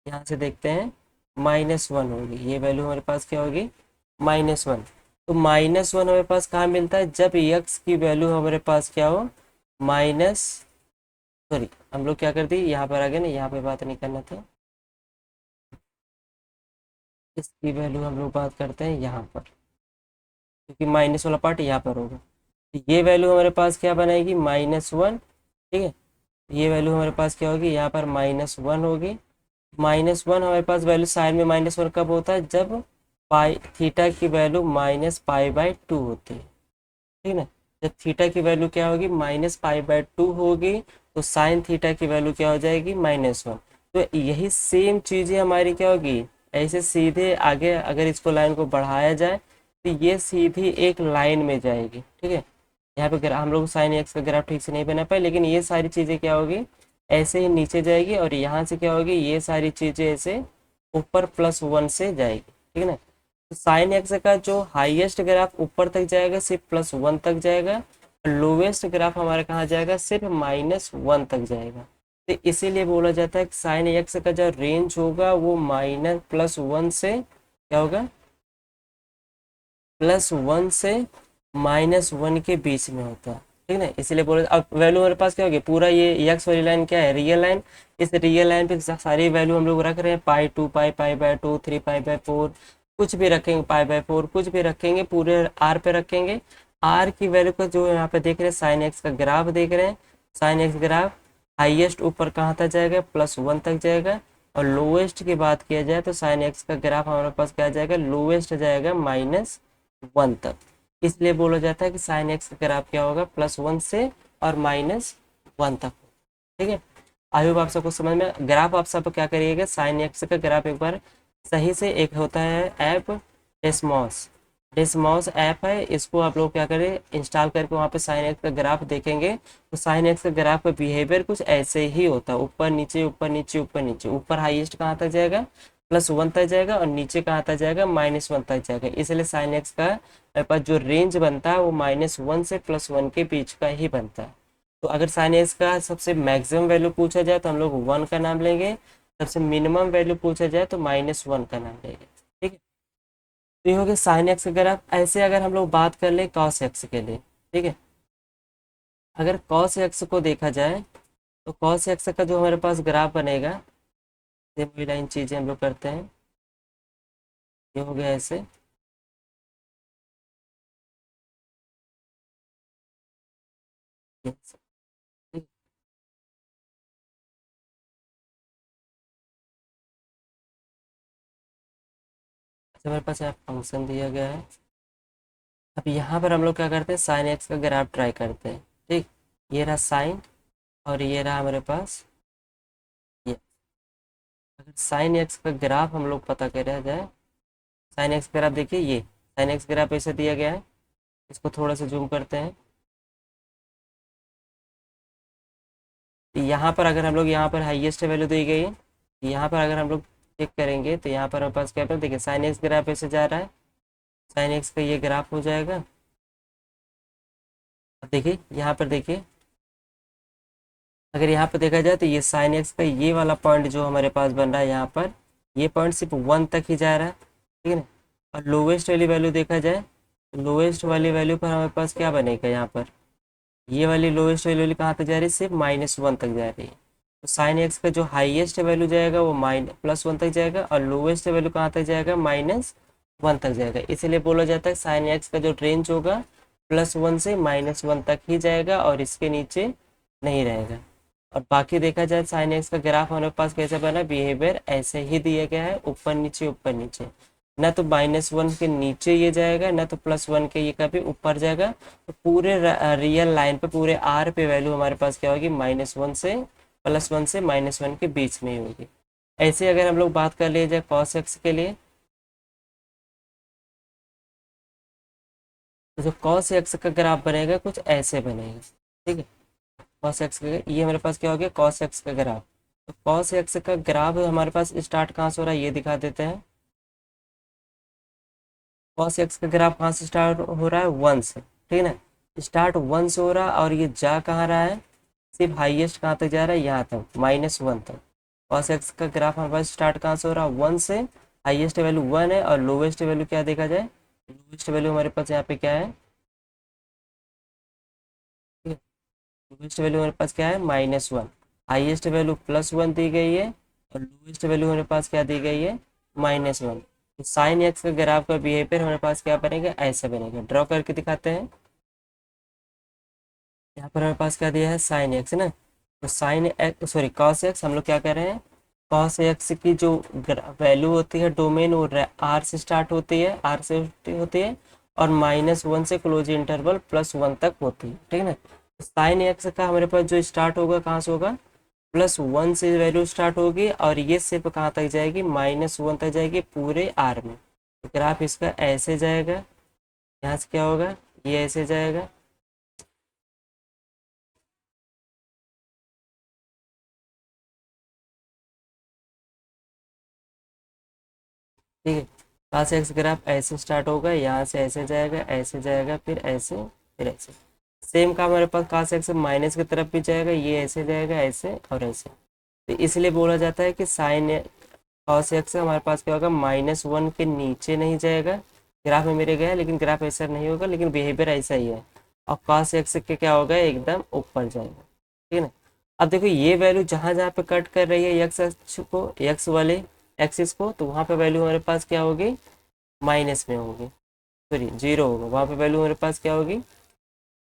यहाँ से देखते हैं, -1 होगी। ये वैल्यू हमारे पास क्या होगी, -1। तो -1 हमारे पास कहाँ मिलता है, जब x की वैल्यू हमारे पास क्या हो, माइनस, सॉरी हम लोग क्या कर दी, यहाँ पर आ गए ना, यहाँ पे बात नहीं करना था, इसकी वैल्यू हम लोग बात करते हैं यहाँ पर, क्योंकि माइनस वाला पार्ट यहाँ पर होगा। तो ये वैल्यू हमारे पास क्या बनाएगी, -1, ठीक है। ये वैल्यू हमारे पास क्या होगी, यहाँ पर -1 होगी। -1 हमारे पास वैल्यू साइन में -1 कब होता है, जब पाई थीटा की वैल्यू -पाई/2 होती है, ठीक है ना। जब थीटा की वैल्यू क्या होगी, -पाई/2 होगी, तो साइन थीटा की वैल्यू क्या हो जाएगी, -1। तो यही सेम चीज़ें हमारी क्या होगी, ऐसे सीधे आगे अगर इसको लाइन को बढ़ाया जाए तो ये सीधी एक लाइन में जाएगी, ठीक है। यहाँ पे हम लोग साइन एक्स का ग्राफ ठीक से नहीं बना पाए, लेकिन ये सारी चीज़ें क्या होगी, ऐसे ही नीचे जाएगी, और यहाँ से क्या होगी, ये सारी चीज़ें ऐसे ऊपर +1 से जाएगी, ठीक है ना। तो साइन एक्स का जो हाईएस्ट ग्राफ ऊपर तक जाएगा सिर्फ +1 तक जाएगा, लोवेस्ट ग्राफ हमारा कहाँ जाएगा, सिर्फ -1 तक जाएगा। तो इसीलिए बोला जाता है कि साइन एक्स का जो रेंज होगा वो +1 से क्या होगा, +1 से -1 के बीच में होता है, ठीक है ना। इसलिए बोले अब वैल्यू हमारे पास क्या होगी, पूरा ये एक्स वाली लाइन क्या है, रियल लाइन। इस रियल लाइन पे सारी वैल्यू हम लोग रख रहे हैं, पाई/2 पाई/2 3 पाई/4, कुछ भी रखेंगे, पाई/4 कुछ भी रखेंगे, पूरे आर पे रखेंगे। आर की वैल्यू का जो यहाँ पे देख रहे हैं, साइन एक्स का ग्राफ देख रहे हैं, साइन एक्स ग्राफ हाईएस्ट ऊपर कहाँ तक जाएगा, +1 तक जाएगा। और लोवेस्ट की बात किया जाए तो साइन एक्स का ग्राफ हमारे पास क्या जाएगा, लोवेस्ट जाएगा -1 तक। इसलिए बोला जाता है कि साइन एक्स का ग्राफ क्या होगा, +1 से और -1 तक, ठीक है। आई होप आप सबको समझ में, ग्राफ आप सब क्या करिएगा, साइन एक्स का ग्राफ एक बार सही से, एक होता है ऐप एसमॉस, डिसमॉस ऐप है, इसको आप लोग क्या करें, इंस्टॉल करके वहाँ पे साइन एक्स का ग्राफ देखेंगे तो साइन एक्स का ग्राफ का बिहेवियर कुछ ऐसे ही होता है, ऊपर नीचे ऊपर नीचे ऊपर नीचे। ऊपर हाईएस्ट कहाँ तक जाएगा, +1 तक जाएगा, और नीचे कहाँ तक जाएगा, -1 तक जाएगा। इसलिए साइन एक्स का मेरे पास जो रेंज बनता है वो -1 से +1 के बीच का ही बनता है। तो अगर साइन एक्स का सबसे मैक्सिमम वैल्यू पूछा जाए तो हम लोग 1 का नाम लेंगे, सबसे मिनिमम वैल्यू पूछा जाए तो -1 का नाम लेंगे। ठीक है, तो ये हो गया साइन एक्स। अगर आप ऐसे अगर हम लोग बात कर ले कॉस एक्स के लिए, ठीक है, अगर कॉस एक्स को देखा जाए तो कॉस एक्स का जो हमारे पास ग्राफ बनेगा, ये वही लाइन चीज़ें हम लोग करते हैं। ये हो गया ऐसे, ये ऐसे, ठीक। अच्छा, हमारे पास यहाँ फंक्शन दिया गया है। अब यहाँ पर हम लोग क्या करते हैं, साइन एक्स का ग्राफ ट्राई करते हैं। ठीक, ये रहा साइन, और ये रहा हमारे पास ये। अगर साइन एक्स का ग्राफ हम लोग पता करा जाए, साइन एक्स ग्राफ देखिए, ये साइन एक्स ग्राफ ऐसे दिया गया है। इसको थोड़ा सा जूम करते हैं। यहाँ पर अगर हम लोग, यहाँ पर हाईएस्ट वैल्यू दी गई है, यहाँ पर अगर हम लोग चेक करेंगे तो यहाँ पर हमारे पास क्या है, देखिए साइन एक्स ग्राफ ऐसे जा रहा है, साइन एक्स का ये ग्राफ हो जाएगा। अब देखिए यहाँ पर देखिए, अगर यहाँ पर देखा जाए तो ये साइन एक्स का ये वाला पॉइंट जो हमारे पास बन रहा है यहाँ पर, ये पॉइंट सिर्फ 1 तक ही जा रहा है, ठीक है ना। और लोवेस्ट वाली वैल्यू देखा जाए तो लोवेस्ट वाली वैल्यू पर हमारे पास क्या बनेगा, यहाँ पर ये वाली लोवेस्ट वैल्यू कहाँ तक जा रही है, सिर्फ -1 तक जा रही है। तो साइन एक्स का जो हाईएस्ट वैल्यू जाएगा वो +1 तक जाएगा, और लोवेस्ट वैल्यू कहाँ तक जाएगा, -1 तक जाएगा। इसलिए बोला जाता है साइन एक्स का जो रेंज होगा +1 से -1 तक ही जाएगा, और इसके नीचे नहीं रहेगा। और बाकी देखा जाए साइन एक्स का ग्राफ हमारे पास कैसे बना, बिहेवियर ऐसे ही दिया गया है, ऊपर नीचे। ना तो -1 के नीचे ये जाएगा, ना तो +1 के ये कभी ऊपर जाएगा। तो पूरे रियल लाइन पे, पूरे आर पे वैल्यू हमारे पास क्या होगी, -1 से +1 से -1 के बीच में ही होगी। ऐसे अगर हम लोग बात कर लिए जाए कॉस एक्स के लिए, तो जो कॉस एक्स का ग्राफ बनेगा कुछ ऐसे बनेगा। ठीक है, कॉस एक्स का ये हमारे पास क्या हो गया, कॉस एक्स का ग्राफ। तो कॉस एक्स का ग्राफ हमारे पास स्टार्ट कहाँ से हो रहा है, ये दिखा देते हैं। कॉस एक्स का ग्राफ कहाँ से स्टार्ट हो रहा है, 1 से, ठीक है ना। स्टार्ट 1 से हो रहा है, और ये जा कहाँ रहा है, सिर्फ हाईएस्ट कहाँ तक जा रहा है, यहाँ तक, -1 तक। कॉस एक्स का ग्राफ हमारे पास स्टार्ट कहाँ से हो रहा है, 1 से। हाईएस्ट वैल्यू 1 है, और लोवेस्ट वैल्यू क्या देखा जाए, लोवेस्ट वैल्यू हमारे पास यहाँ पे क्या है, ठीक है, लोवेस्ट वैल्यू हमारे पास क्या है, -1। हाईएस्ट वैल्यू +1 दी गई है, और लोवेस्ट वैल्यू हमारे पास क्या दी गई है, -1। तो साइन एक्स का ग्राफ का बिहेवियर हमारे पास क्या बनेगा, ऐसे बनेगा। ड्रॉ करके दिखाते हैं। यहाँ पर हमारे पास क्या दिया है, साइन एक्स है ना। तो sine x, sorry cos x, हम लोग क्या कर रहे हैं, कॉस एक्स की जो वैल्यू होती है डोमेन, वो आर से स्टार्ट होती है, आर से होती है, और -1 से क्लोज इंटरवल +1 तक होती है, ठीक है ना। साइन एक्स का हमारे पास जो स्टार्ट होगा कहाँ से होगा, +1 से वैल्यू स्टार्ट होगी, और ये सिर्फ कहाँ तक जाएगी, -1 तक जाएगी पूरे आर में। तो ग्राफ इसका ऐसे जाएगा, यहाँ से क्या होगा, ये ऐसे जाएगा। ठीक है, कहाँ से एक्स ग्राफ ऐसे स्टार्ट होगा, यहाँ से ऐसे जाएगा, ऐसे जाएगा, फिर ऐसे, फिर ऐसे। सेम का हमारे पास कहाँ से एक्स माइनस की तरफ भी जाएगा, ये ऐसे जाएगा, ऐसे और ऐसे। तो इसलिए बोला जाता है कि साइन कॉस एक्स हमारे पास क्या होगा, -1 के नीचे नहीं जाएगा। ग्राफ में मेरे गया, लेकिन ग्राफ ऐसा नहीं होगा, लेकिन बिहेवियर ऐसा ही है। और कॉस एक्स के क्या होगा, एकदम ऊपर जाएगा, ठीक है ना। अब देखो ये वैल्यू जहाँ जहाँ पे कट कर रही है एक्स अक्ष को, एक्स वाले एक्सिस को, तो वहाँ पे वैल्यू हमारे पास क्या होगी, माइनस में होगी, सॉरी जीरो होगा। वहाँ पे वैल्यू हमारे पास क्या होगी,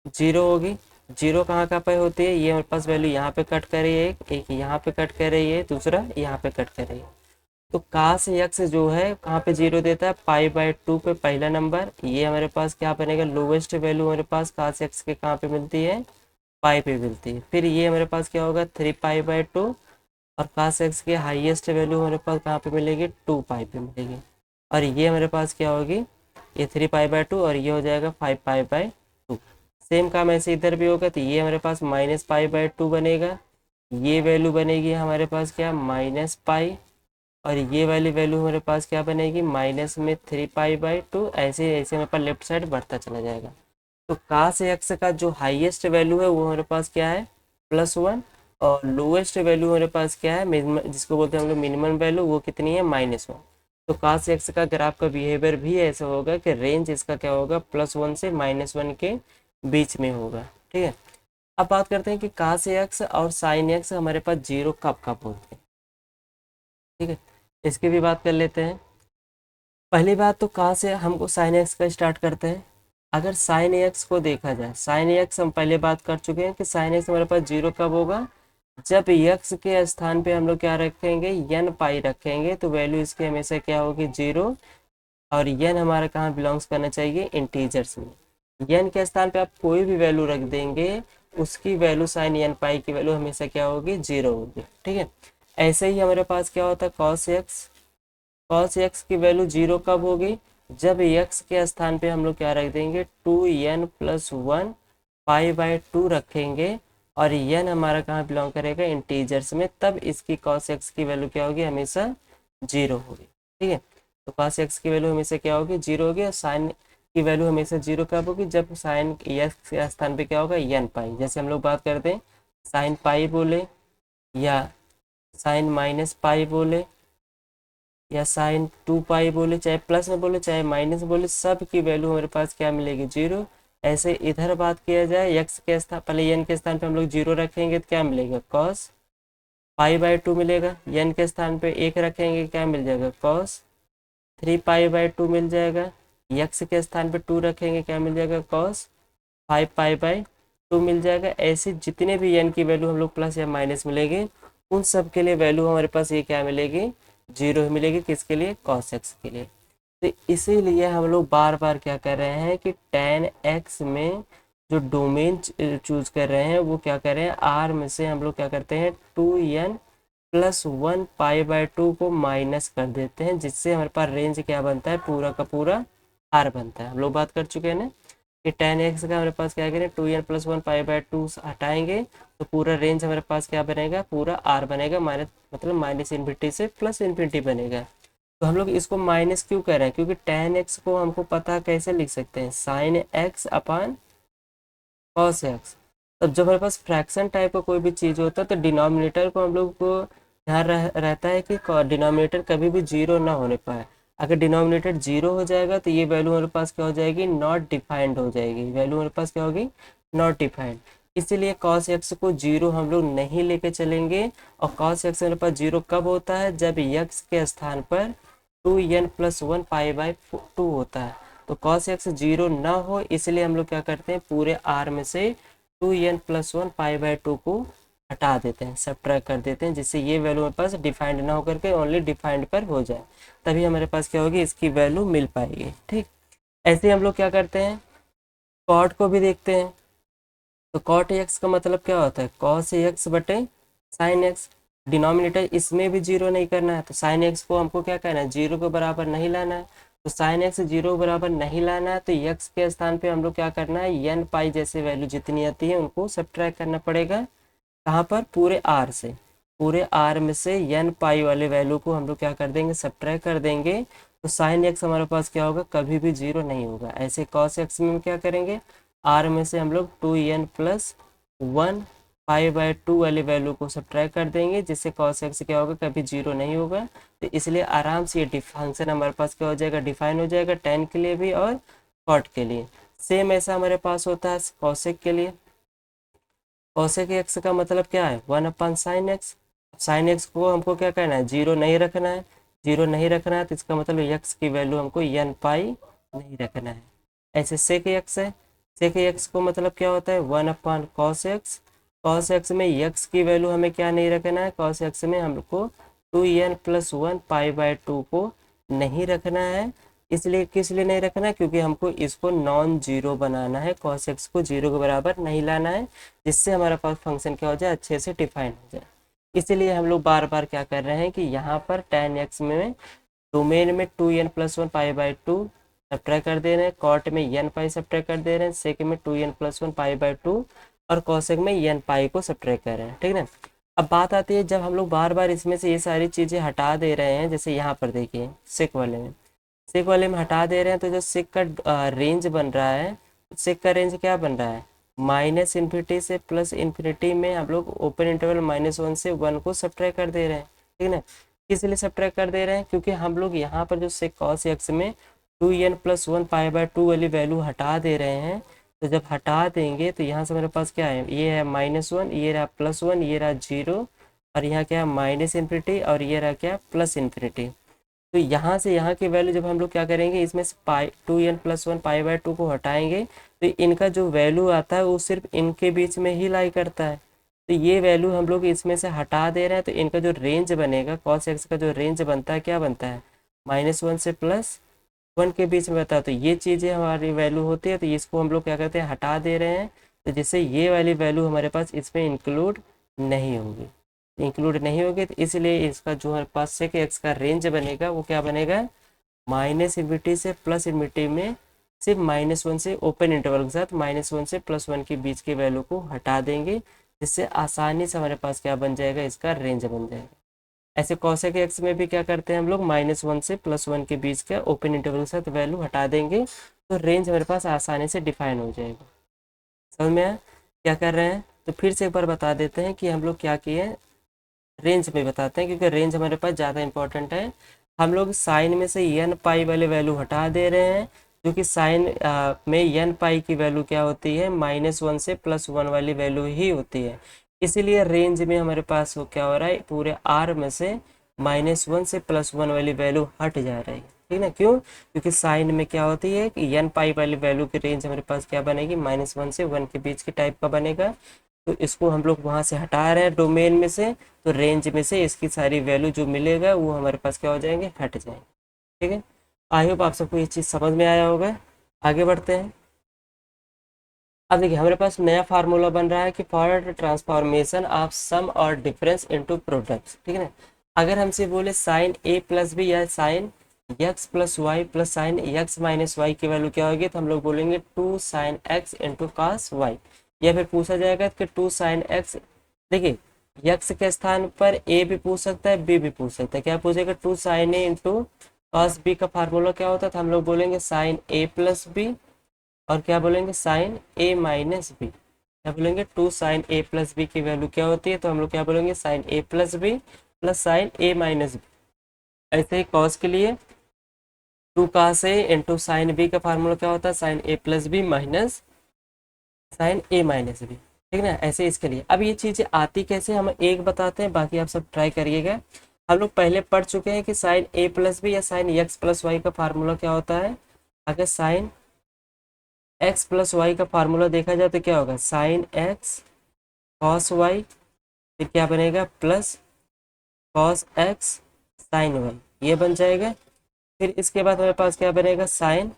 जीरो होगी। जीरो कहाँ कहाँ पे होती है, ये हमारे पास वैल्यू यहाँ पे कट कर रही है, एक यहाँ पे कट कर रही है, दूसरा यहाँ पे कट कर रही है। तो कास यक्स जो है कहाँ पे जीरो देता है, π/2 पे पहला नंबर। ये हमारे पास क्या बनेगा, लोवेस्ट वैल्यू हमारे पास कास यक्स के कहाँ पे मिलती है, पाई पे मिलती है। फिर ये हमारे पास क्या होगा, 3π/2, और कास एक्स की हाईएस्ट वैल्यू हमारे पास कहाँ पे मिलेगी, 2π पे मिलेगी। और ये हमारे पास क्या होगी, ये 3π/2 और ये हो जाएगा 5π/2। सेम काम ऐसे इधर भी होगा, तो ये हमारे पास -π/2 बनेगा, ये वैल्यू बनेगी हमारे पास क्या -π, और ये वाली वैल्यू हमारे पास क्या बनेगी माइनस में 3π/2। ऐसे ऐसे हमारे पास लेफ्ट साइड बढ़ता चला जाएगा। तो cos x का जो हाईएस्ट वैल्यू है वो हमारे पास क्या है +1, और लोएस्ट वैल्यू हमारे पास क्या है जिसको बोलते हैं हम लोग मिनिमम वैल्यू, वो कितनी है -1। तो cos x का ग्राफ का बिहेवियर भी ऐसा होगा कि रेंज इसका क्या होगा +1 से -1 के बीच में होगा। ठीक है, अब बात करते हैं कि cos x और sin x हमारे पास 0 कब कब होते हैं। ठीक है, इसकी भी बात कर लेते हैं। पहली बात तो कहाँ से हमको साइन एक्स का स्टार्ट करते हैं। अगर साइन एक्स को देखा जाए, साइन एक्स हम पहले बात कर चुके हैं कि साइन एक्स हमारे पास 0 कब होगा, जब एक्स के स्थान पे हम लोग क्या रखेंगे n π रखेंगे, तो वैल्यू इसकी हमेशा क्या होगी 0। और n हमारा कहाँ बिलोंग्स करना चाहिए इंटीजर्स में। n के स्थान पे आप कोई भी वैल्यू रख देंगे, उसकी वैल्यू साइन n π की वैल्यू हमेशा क्या होगी 0 होगी। ठीक है, ऐसे ही हमारे पास क्या होता है cos x की वैल्यू 0 कब होगी, जब x के स्थान पे हम लोग क्या रख देंगे 2n+1 π/2 रखेंगे, और n हमारा कहाँ बिलोंग करेगा इंटीजर्स में, तब इसकी cos x की वैल्यू क्या होगी हमेशा 0 होगी। ठीक है, तो cos x की वैल्यू हमेशा क्या होगी 0 होगी, और साइन की वैल्यू हमेशा 0 कब होगी, जब साइन x के स्थान पे क्या होगा n π। जैसे हम लोग बात करते हैं साइन π बोले, या साइन -π बोले, या साइन 2π बोले, चाहे प्लस में बोले चाहे माइनस बोले, सब की वैल्यू हमारे पास क्या मिलेगी 0। ऐसे इधर बात किया जाए x के स्थान पहले n के स्थान पे हम लोग 0 रखेंगे तो क्या मिलेगा cos π/2 मिलेगा, n के स्थान पे 1 रखेंगे क्या मिल जाएगा cos 3π/2 मिल जाएगा, x के स्थान पे 2 रखेंगे क्या मिल जाएगा cos 5π/2 मिल जाएगा। ऐसे जितने भी n की वैल्यू हम लोग प्लस या माइनस मिलेंगे, उन सब के लिए वैल्यू हमारे पास ये क्या मिलेगी 0 मिलेगी। किसके लिए cos x के लिए। तो इसीलिए हम लोग बार बार क्या कर रहे हैं कि tan x में जो डोमेन चूज कर रहे हैं वो क्या कर रहे हैं r में से हम लोग क्या करते हैं 2n+1 π/2 को माइनस कर देते हैं, जिससे हमारे पास रेंज क्या बनता है पूरा का पूरा r बनता है। हम लोग बात कर चुके हैं ना कि tan x का हमारे पास क्या करें 2n+1 π/2 हटाएंगे तो पूरा रेंज हमारे पास क्या बनेगा पूरा r बनेगा, माइनस मतलब -∞ से +∞ बनेगा। तो हम लोग इसको माइनस क्यों कर रहे हैं, क्योंकि tan x को हमको पता कैसे लिख सकते हैं sin x/cos x। तब जब हमारे पास फ्रैक्शन टाइप का कोई भी चीज़ होता है तो डिनोमिनेटर को हम लोग को ध्यान रहता है कि डिनोमिनेटर कभी भी 0 ना होने पाए। अगर डिनोमिनेटर 0 हो जाएगा तो ये वैल्यू हमारे पास क्या हो जाएगी नॉट डिफाइंड हो जाएगी, वैल्यू हमारे पास क्या होगी नॉट डिफाइंड। इसीलिए cos x को 0 हम लोग नहीं लेके चलेंगे। और cos x हमारे पास 0 कब होता है, जब x के स्थान पर 2n+1 π/2 होता है। तो cos x 0 ना हो, इसलिए हम लोग क्या करते हैं पूरे r में से 2n+1 π/2 को हटा देते हैं, सब्ट्रैक्ट कर देते हैं, जिससे ये वैल्यू हमारे पास डिफाइंड ना होकर के ओनली डिफाइंड पर हो जाए, तभी हमारे पास क्या होगी इसकी वैल्यू मिल पाएगी। ठीक, ऐसे ही हम लोग क्या करते हैं कॉट को भी देखते हैं। तो cot x का मतलब क्या होता है cos x बटे sin x। डिनोमिनेटर इसमें भी 0 नहीं करना है, तो sin x को हमको क्या करना है 0 के बराबर नहीं लाना है। तो sin x 0 के बराबर नहीं लाना है, तो x के स्थान पे हम लोग क्या करना है n π जैसे वैल्यू जितनी आती है उनको सब्ट्रैक्ट करना पड़ेगा। कहाँ पर पूरे r से, पूरे r में से n π वाले वैल्यू को हम लोग क्या कर देंगे सब्ट्रैक्ट कर देंगे। तो sin x हमारे पास क्या होगा कभी भी 0 नहीं होगा। ऐसे cos x में क्या करेंगे r में से हम लोग 2n+1 π/2 वाली वैल्यू को सब्ट्रैक्ट कर देंगे, जिससे cos x क्या होगा कभी 0 नहीं होगा। तो इसलिए आराम से ये फंक्शन हमारे पास क्या हो जाएगा डिफाइन हो जाएगा tan के लिए भी और cot के लिए। सेम ऐसा हमारे पास होता है cosec के लिए। cosec x का मतलब क्या है 1/sin x। sin x को हमको क्या करना है 0 नहीं रखना है, 0 नहीं रखना है, तो इसका मतलब x की वैल्यू हमको n π नहीं रखना है। ऐसे sec x है, sec x को मतलब क्या होता है 1/cos x। cos x में x की वैल्यू हमें क्या नहीं रखना है, cos x में हमको 2n+1 π/2 को नहीं रखना है। इसलिए किस लिए नहीं रखना है, क्योंकि हमको इसको नॉन जीरो बनाना है, cos x को 0 के बराबर नहीं लाना है, जिससे हमारा पास फंक्शन क्या हो जाए अच्छे से डिफाइन हो जाए। इसीलिए हम लोग बार बार क्या कर रहे हैं कि यहाँ पर tan x में डोमेन में 2n+1 π/2 सब्ट्रैक्ट कर दे रहे हैं, कॉट में एन पाई सब्ट्रैक्ट कर दे रहे हैं, सेक में 2n+1 पाई बाय 2 और कॉसेक में एन पाई को सब्ट्रैक्ट कर रहे हैं, ठीक है ना। अब बात आती है जब हम लोग बार बार इसमें से ये सारी चीज़ें हटा दे रहे हैं, जैसे यहाँ पर देखिए सेक वाले में हटा दे रहे हैं, तो जो सेक का रेंज बन रहा है, सेक का रेंज क्या बन रहा है, माइनस इन्फिनिटी से प्लस इन्फिनिटी में हम लोग ओपन इंटरवल -1 से 1 को सब्ट्रैक्ट कर दे रहे हैं, ठीक है ना। किस लिए सब्ट्रैक्ट कर दे रहे हैं, क्योंकि हम लोग यहाँ पर जो सेक कॉस एक्स में 2n+1 पाई बाय 2 वाली वैल्यू हटा दे रहे हैं, तो जब हटा देंगे तो यहाँ से मेरे पास क्या है, ये है -1, ये रहा +1, ये रहा 0, और यहाँ क्या है माइनस इन्फिनिटी, और ये रहा क्या प्लस इन्फिनिटी। तो यहाँ से यहाँ की वैल्यू जब हम लोग क्या करेंगे, इसमें से 2n+1 पाई बाय 2 को हटाएंगे, तो इनका जो वैल्यू आता है वो सिर्फ इनके बीच में ही लाई करता है। तो ये वैल्यू हम लोग इसमें से हटा दे रहे हैं, तो इनका जो रेंज बनेगा, कॉस एक्स का जो रेंज बनता है क्या बनता है, -1 से +1 के बीच में बनता है। तो ये चीज़ें हमारी वैल्यू होती है, तो इसको हम लोग क्या करते हैं, हटा दे रहे हैं, तो जिससे ये वाली वैल्यू हमारे पास इसमें इंक्लूड नहीं होगी, तो इसलिए इसका जो हमारे पास सेक एक्स का रेंज बनेगा वो क्या बनेगा, माइनस इन्फिनिटी से प्लस इन्फिनिटी में सिर्फ -1 से ओपन इंटरवल के साथ -1 से +1 के बीच की वैल्यू को हटा देंगे, जिससे आसानी से हमारे पास क्या बन जाएगा, इसका रेंज बन जाएगा। ऐसे कॉसेक एक्स में भी क्या करते हैं हम लोग, -1 से +1 के बीच का ओपन इंटरवल के साथ वैल्यू हटा देंगे, तो रेंज हमारे पास आसानी से डिफाइन हो जाएगा। समझ में आया क्या कर रहे हैं, तो फिर से एक बार बता देते हैं कि हम लोग क्या किए हैं, रेंज में बताते हैं, क्योंकि रेंज हमारे पास ज़्यादा इंपॉर्टेंट है। हम लोग साइन में से एन पाई वाले वैल्यू हटा दे रहे हैं, क्योंकि साइन में एन पाई की वैल्यू क्या होती है, -1 से +1 वाली वैल्यू ही होती है। इसीलिए रेंज में हमारे पास वो क्या हो रहा है, पूरे आर में से -1 से +1 वाली वैल्यू हट जा रही है, ठीक है। क्यों, क्योंकि साइन में क्या होती है कि एन पाई वाली वैल्यू की रेंज हमारे पास क्या बनेगी, -1 से 1 के बीच की टाइप का बनेगा। तो इसको हम लोग वहाँ से हटा रहे हैं डोमेन में से, तो रेंज में से इसकी सारी वैल्यू जो मिलेगा वो हमारे पास क्या हो जाएंगे, हट जाएंगे, ठीक है। आई होप आप सबको ये चीज़ समझ में आया होगा। आगे बढ़ते हैं। अब देखिए हमारे पास नया फार्मूला बन रहा है कि फॉर ट्रांसफॉर्मेशन ऑफ सम और डिफरेंस इनटू प्रोडक्ट्स, ठीक है ना। अगर हमसे बोले साइन a प्लस बी या sine x plus Y plus sine x minus Y की वैल्यू क्या होगी, तो हम लोग बोलेंगे 2 sine x into cos Y, या फिर पूछा जाएगा कि 2 साइन x। देखिए x के स्थान पर a भी पूछ सकता है, b भी पूछ सकता है। क्या पूछेगा, 2 sine a into cos b का फार्मूला क्या होता है, तो हम लोग बोलेंगे साइन a प्लस बी, और क्या बोलेंगे साइन a माइनस बी। क्या बोलेंगे, 2 साइन a प्लस बी की वैल्यू क्या होती है, तो हम लोग क्या बोलेंगे sine a plus B plus sine a minus B. ऐसे ही कॉस के लिए 2 cos a into sine B का फार्मूला क्या होता है, sine a plus B minus sine a minus B, ठीक है ना। ऐसे इसके लिए अब ये चीज़ें आती कैसे, हम एक बताते हैं, बाकी आप सब ट्राई करिएगा। हम लोग पहले पढ़ चुके हैं कि साइन a प्लस बी या साइन x प्लस वाई का फार्मूला क्या होता है। अगर साइन x प्लस वाई का फार्मूला देखा जाए तो क्या होगा, साइन x कॉस वाई, फिर क्या बनेगा plus cos x sine Y, ये बन जाएगा। फिर इसके बाद हमारे पास क्या बनेगा, साइन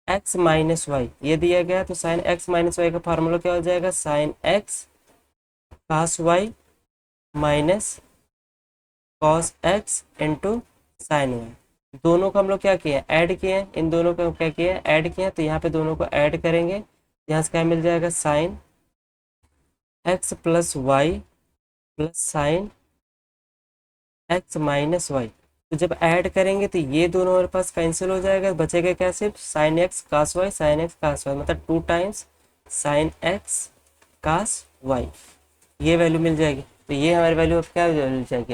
x माइनस वाई, ये दिया गया, तो साइन x माइनस वाई का फार्मूला क्या हो जाएगा, sine x cos Y minus cos x into sine Y. दोनों को हम लोग क्या किए हैं, ऐड किए हैं, इन दोनों को क्या किए हैं, ऐड किए हैं। तो यहाँ पे दोनों को ऐड करेंगे, यहाँ से क्या मिल जाएगा, sine x plus Y plus sine x minus Y. तो जब ऐड करेंगे तो ये दोनों हमारे पास कैंसिल हो जाएगा, बचेगा क्या, सिर्फ साइन एक्स कास वाई, साइन एक्स कास वाई, मतलब 2 टाइम्स साइन एक्स कास वाई, ये वैल्यू मिल जाएगी। तो ये हमारी वैल्यू अब क्या मिल जाएगी,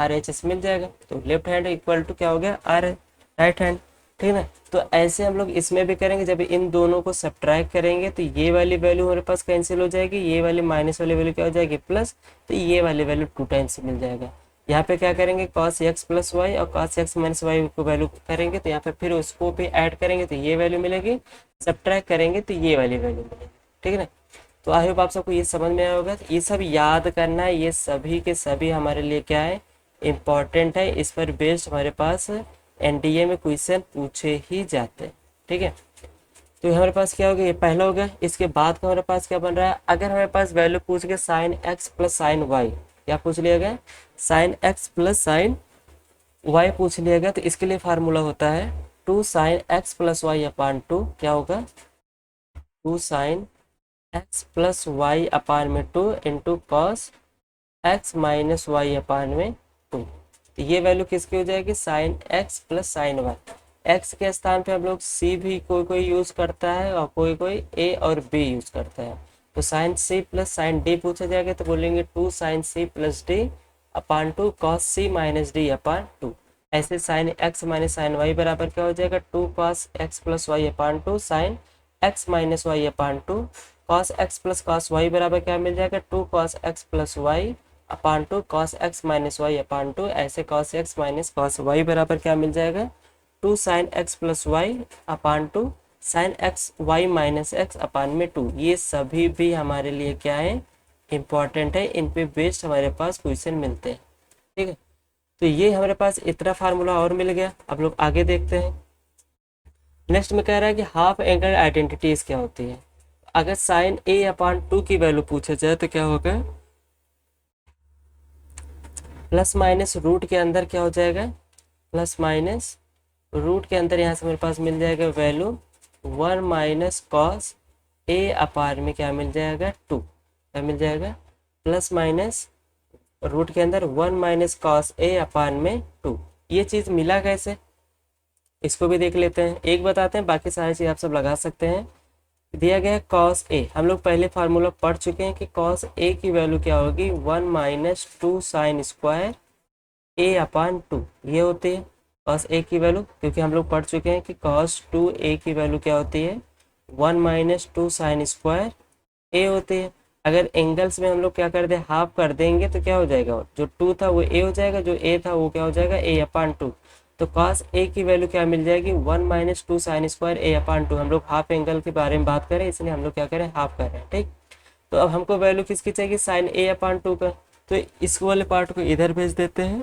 आर एच एस मिल जाएगा। तो लेफ्ट हैंड इक्वल टू क्या हो गया, आर राइट हैंड, ठीक है ना। तो ऐसे हम लोग इसमें भी करेंगे, जब इन दोनों को सब्ट्रैक्ट करेंगे तो ये वाली वैल्यू हमारे पास कैंसिल हो जाएगी, ये वाली माइनस वाली वैल्यू क्या हो जाएगी प्लस, तो ये वाली वैल्यू 2 टाइम्स मिल जाएगा। यहाँ पे क्या करेंगे, cos x प्लस वाई और cos x माइनस वाई को वैल्यू करेंगे, तो यहाँ पे फिर उसको भी ऐड करेंगे तो ये वैल्यू मिलेगी, सब्ट्रैक्ट करेंगे तो ये वाली वैल्यू मिलेगी, ठीक है ना। तो आई होप आप सबको ये समझ में आया होगा। ये सब याद करना है, ये सभी के सभी हमारे लिए क्या है, इम्पॉर्टेंट है। इस पर बेस्ड हमारे पास एनडीए में क्वेश्चन पूछे ही जाते हैं, ठीक है। तो हमारे पास क्या हो गया, ये पहला हो गया। इसके बाद का हमारे पास क्या बन रहा है, अगर हमारे पास वैल्यू पूछ गया sine x plus sine y, क्या पूछ लिया गया, sine x plus sine y पूछ लिया गया, तो इसके लिए फार्मूला होता है two sine x plus y upon two क्या होगा, two sine x plus y upon में two into cos x minus y upon में टू। तो ये वैल्यू किसकी हो जाएगी, sine x plus sine y. X के स्थान पे हम लोग सी भी कोई कोई यूज करता है और कोई कोई ए और बी यूज करता है। तो sine c plus sine d पूछा जाएगा तो बोलेंगे two sine c plus d upon two cos c minus d upon two. ऐसे sine x minus sine y बराबर क्या हो जाएगा, two cos x plus y upon two sine x minus y upon two. Cos x plus cos y बराबर क्या मिल जाएगा, two cos x plus y upon two cos x minus y upon two. ऐसे cos x minus cos y बराबर क्या मिल जाएगा, two sine x plus y upon two sine x y minus x upon में two. ये सभी भी हमारे लिए क्या है, इंपॉर्टेंट है, इन पे बेस्ड हमारे पास क्वेश्चन मिलते हैं। ठीक है, तो ये हमारे पास इतना फार्मूला और मिल गया। अब लोग आगे देखते हैं। नेक्स्ट में कह रहा है कि हाफ एंगल आइडेंटिटीज क्या होती है। अगर साइन ए अपान टू की वैल्यू पूछा जाए तो क्या होगा, प्लस माइनस रूट के अंदर क्या हो जाएगा, प्लस माइनस रूट के अंदर यहाँ से मेरे पास मिल जाएगा वैल्यू वन माइनस कॉस ए अपार में क्या मिल जाएगा, टू। क्या मिल जाएगा, प्लस माइनस रूट के अंदर one minus cos a upon में टू। ये चीज़ मिला कैसे, इसको भी देख लेते हैं। एक बताते हैं, बाकी सारी चीज़ आप सब लगा सकते हैं। दिया गया है कॉस ए, हम लोग पहले फार्मूला पढ़ चुके हैं कि कॉस ए की वैल्यू क्या होगी, one minus two sine square ए अपान टू। ये होती है कॉस ए की वैल्यू, क्योंकि हम लोग पढ़ चुके हैं कि कॉस टू ए की वैल्यू क्या होती है, one minus two sine square a होती है। अगर एंगल्स में हम लोग क्या कर दे, हाफ कर देंगे तो क्या हो जाएगा, जो टू था वो ए हो जाएगा, जो ए था वो क्या हो जाएगा, ए अपान टू। तो कॉस ए की वैल्यू क्या मिल जाएगी, one minus two sine square ए अपान टू। हम लोग हाफ एंगल के बारे में बात करें इसलिए हम लोग क्या करें, हाफ कर रहे हैं। ठीक, तो अब हमको वैल्यू किसकी चाहिए, साइन ए अपान टू का। तो इस वाले पार्ट को इधर भेज देते हैं,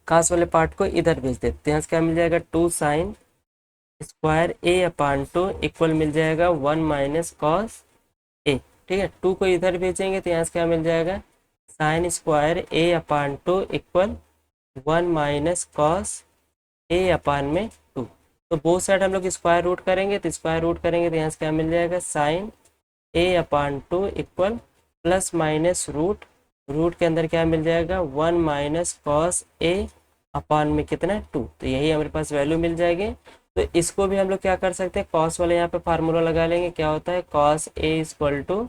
कॉस वाले पार्ट को इधर भेज देते हैं। क्या मिल जाएगा, टू साइन स्क्वायर ए अपान टू इक्वल मिल जाएगा वन माइनस कॉस ए। ठीक है, टू को इधर भेजेंगे तो यहाँ से क्या मिल जाएगा, sine square A upon two equal one minus cos a upon में टू। तो बोथ साइड हम लोग स्क्वायर रूट करेंगे, तो स्क्वायर रूट करेंगे तो यहाँ से क्या मिल जाएगा, sine a upon two equal plus minus root, root के अंदर क्या मिल जाएगा, one minus cos a upon में कितना, टू। तो यही हमारे पास वैल्यू मिल जाएगी। तो इसको भी हम लोग क्या कर सकते हैं, कॉस वाले यहाँ पे फार्मूला लगा लेंगे। क्या होता है, cos A equal to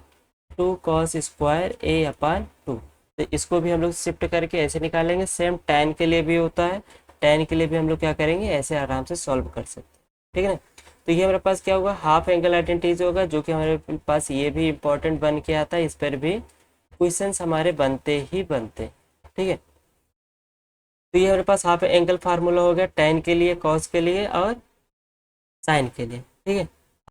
two cos square A upon two. तो इसको भी हम लोग शिफ्ट करके ऐसे निकालेंगे। सेम tan के लिए भी होता है, tan के लिए भी हम लोग क्या करेंगे, ऐसे आराम से सॉल्व कर सकते हैं। ठीक है ना, तो ये हमारे पास क्या होगा, हाफ एंगल आइडेंटिटीज होगा, जो कि हमारे पास ये भी इंपॉर्टेंट बन के आता है। इस पर भी क्वेश्चंस हमारे बनते ही बनते। ठीक है, तो ये हमारे पास हाफ एंगल फार्मूला हो गया tan के लिए, cos के लिए और sin के लिए। ठीक है,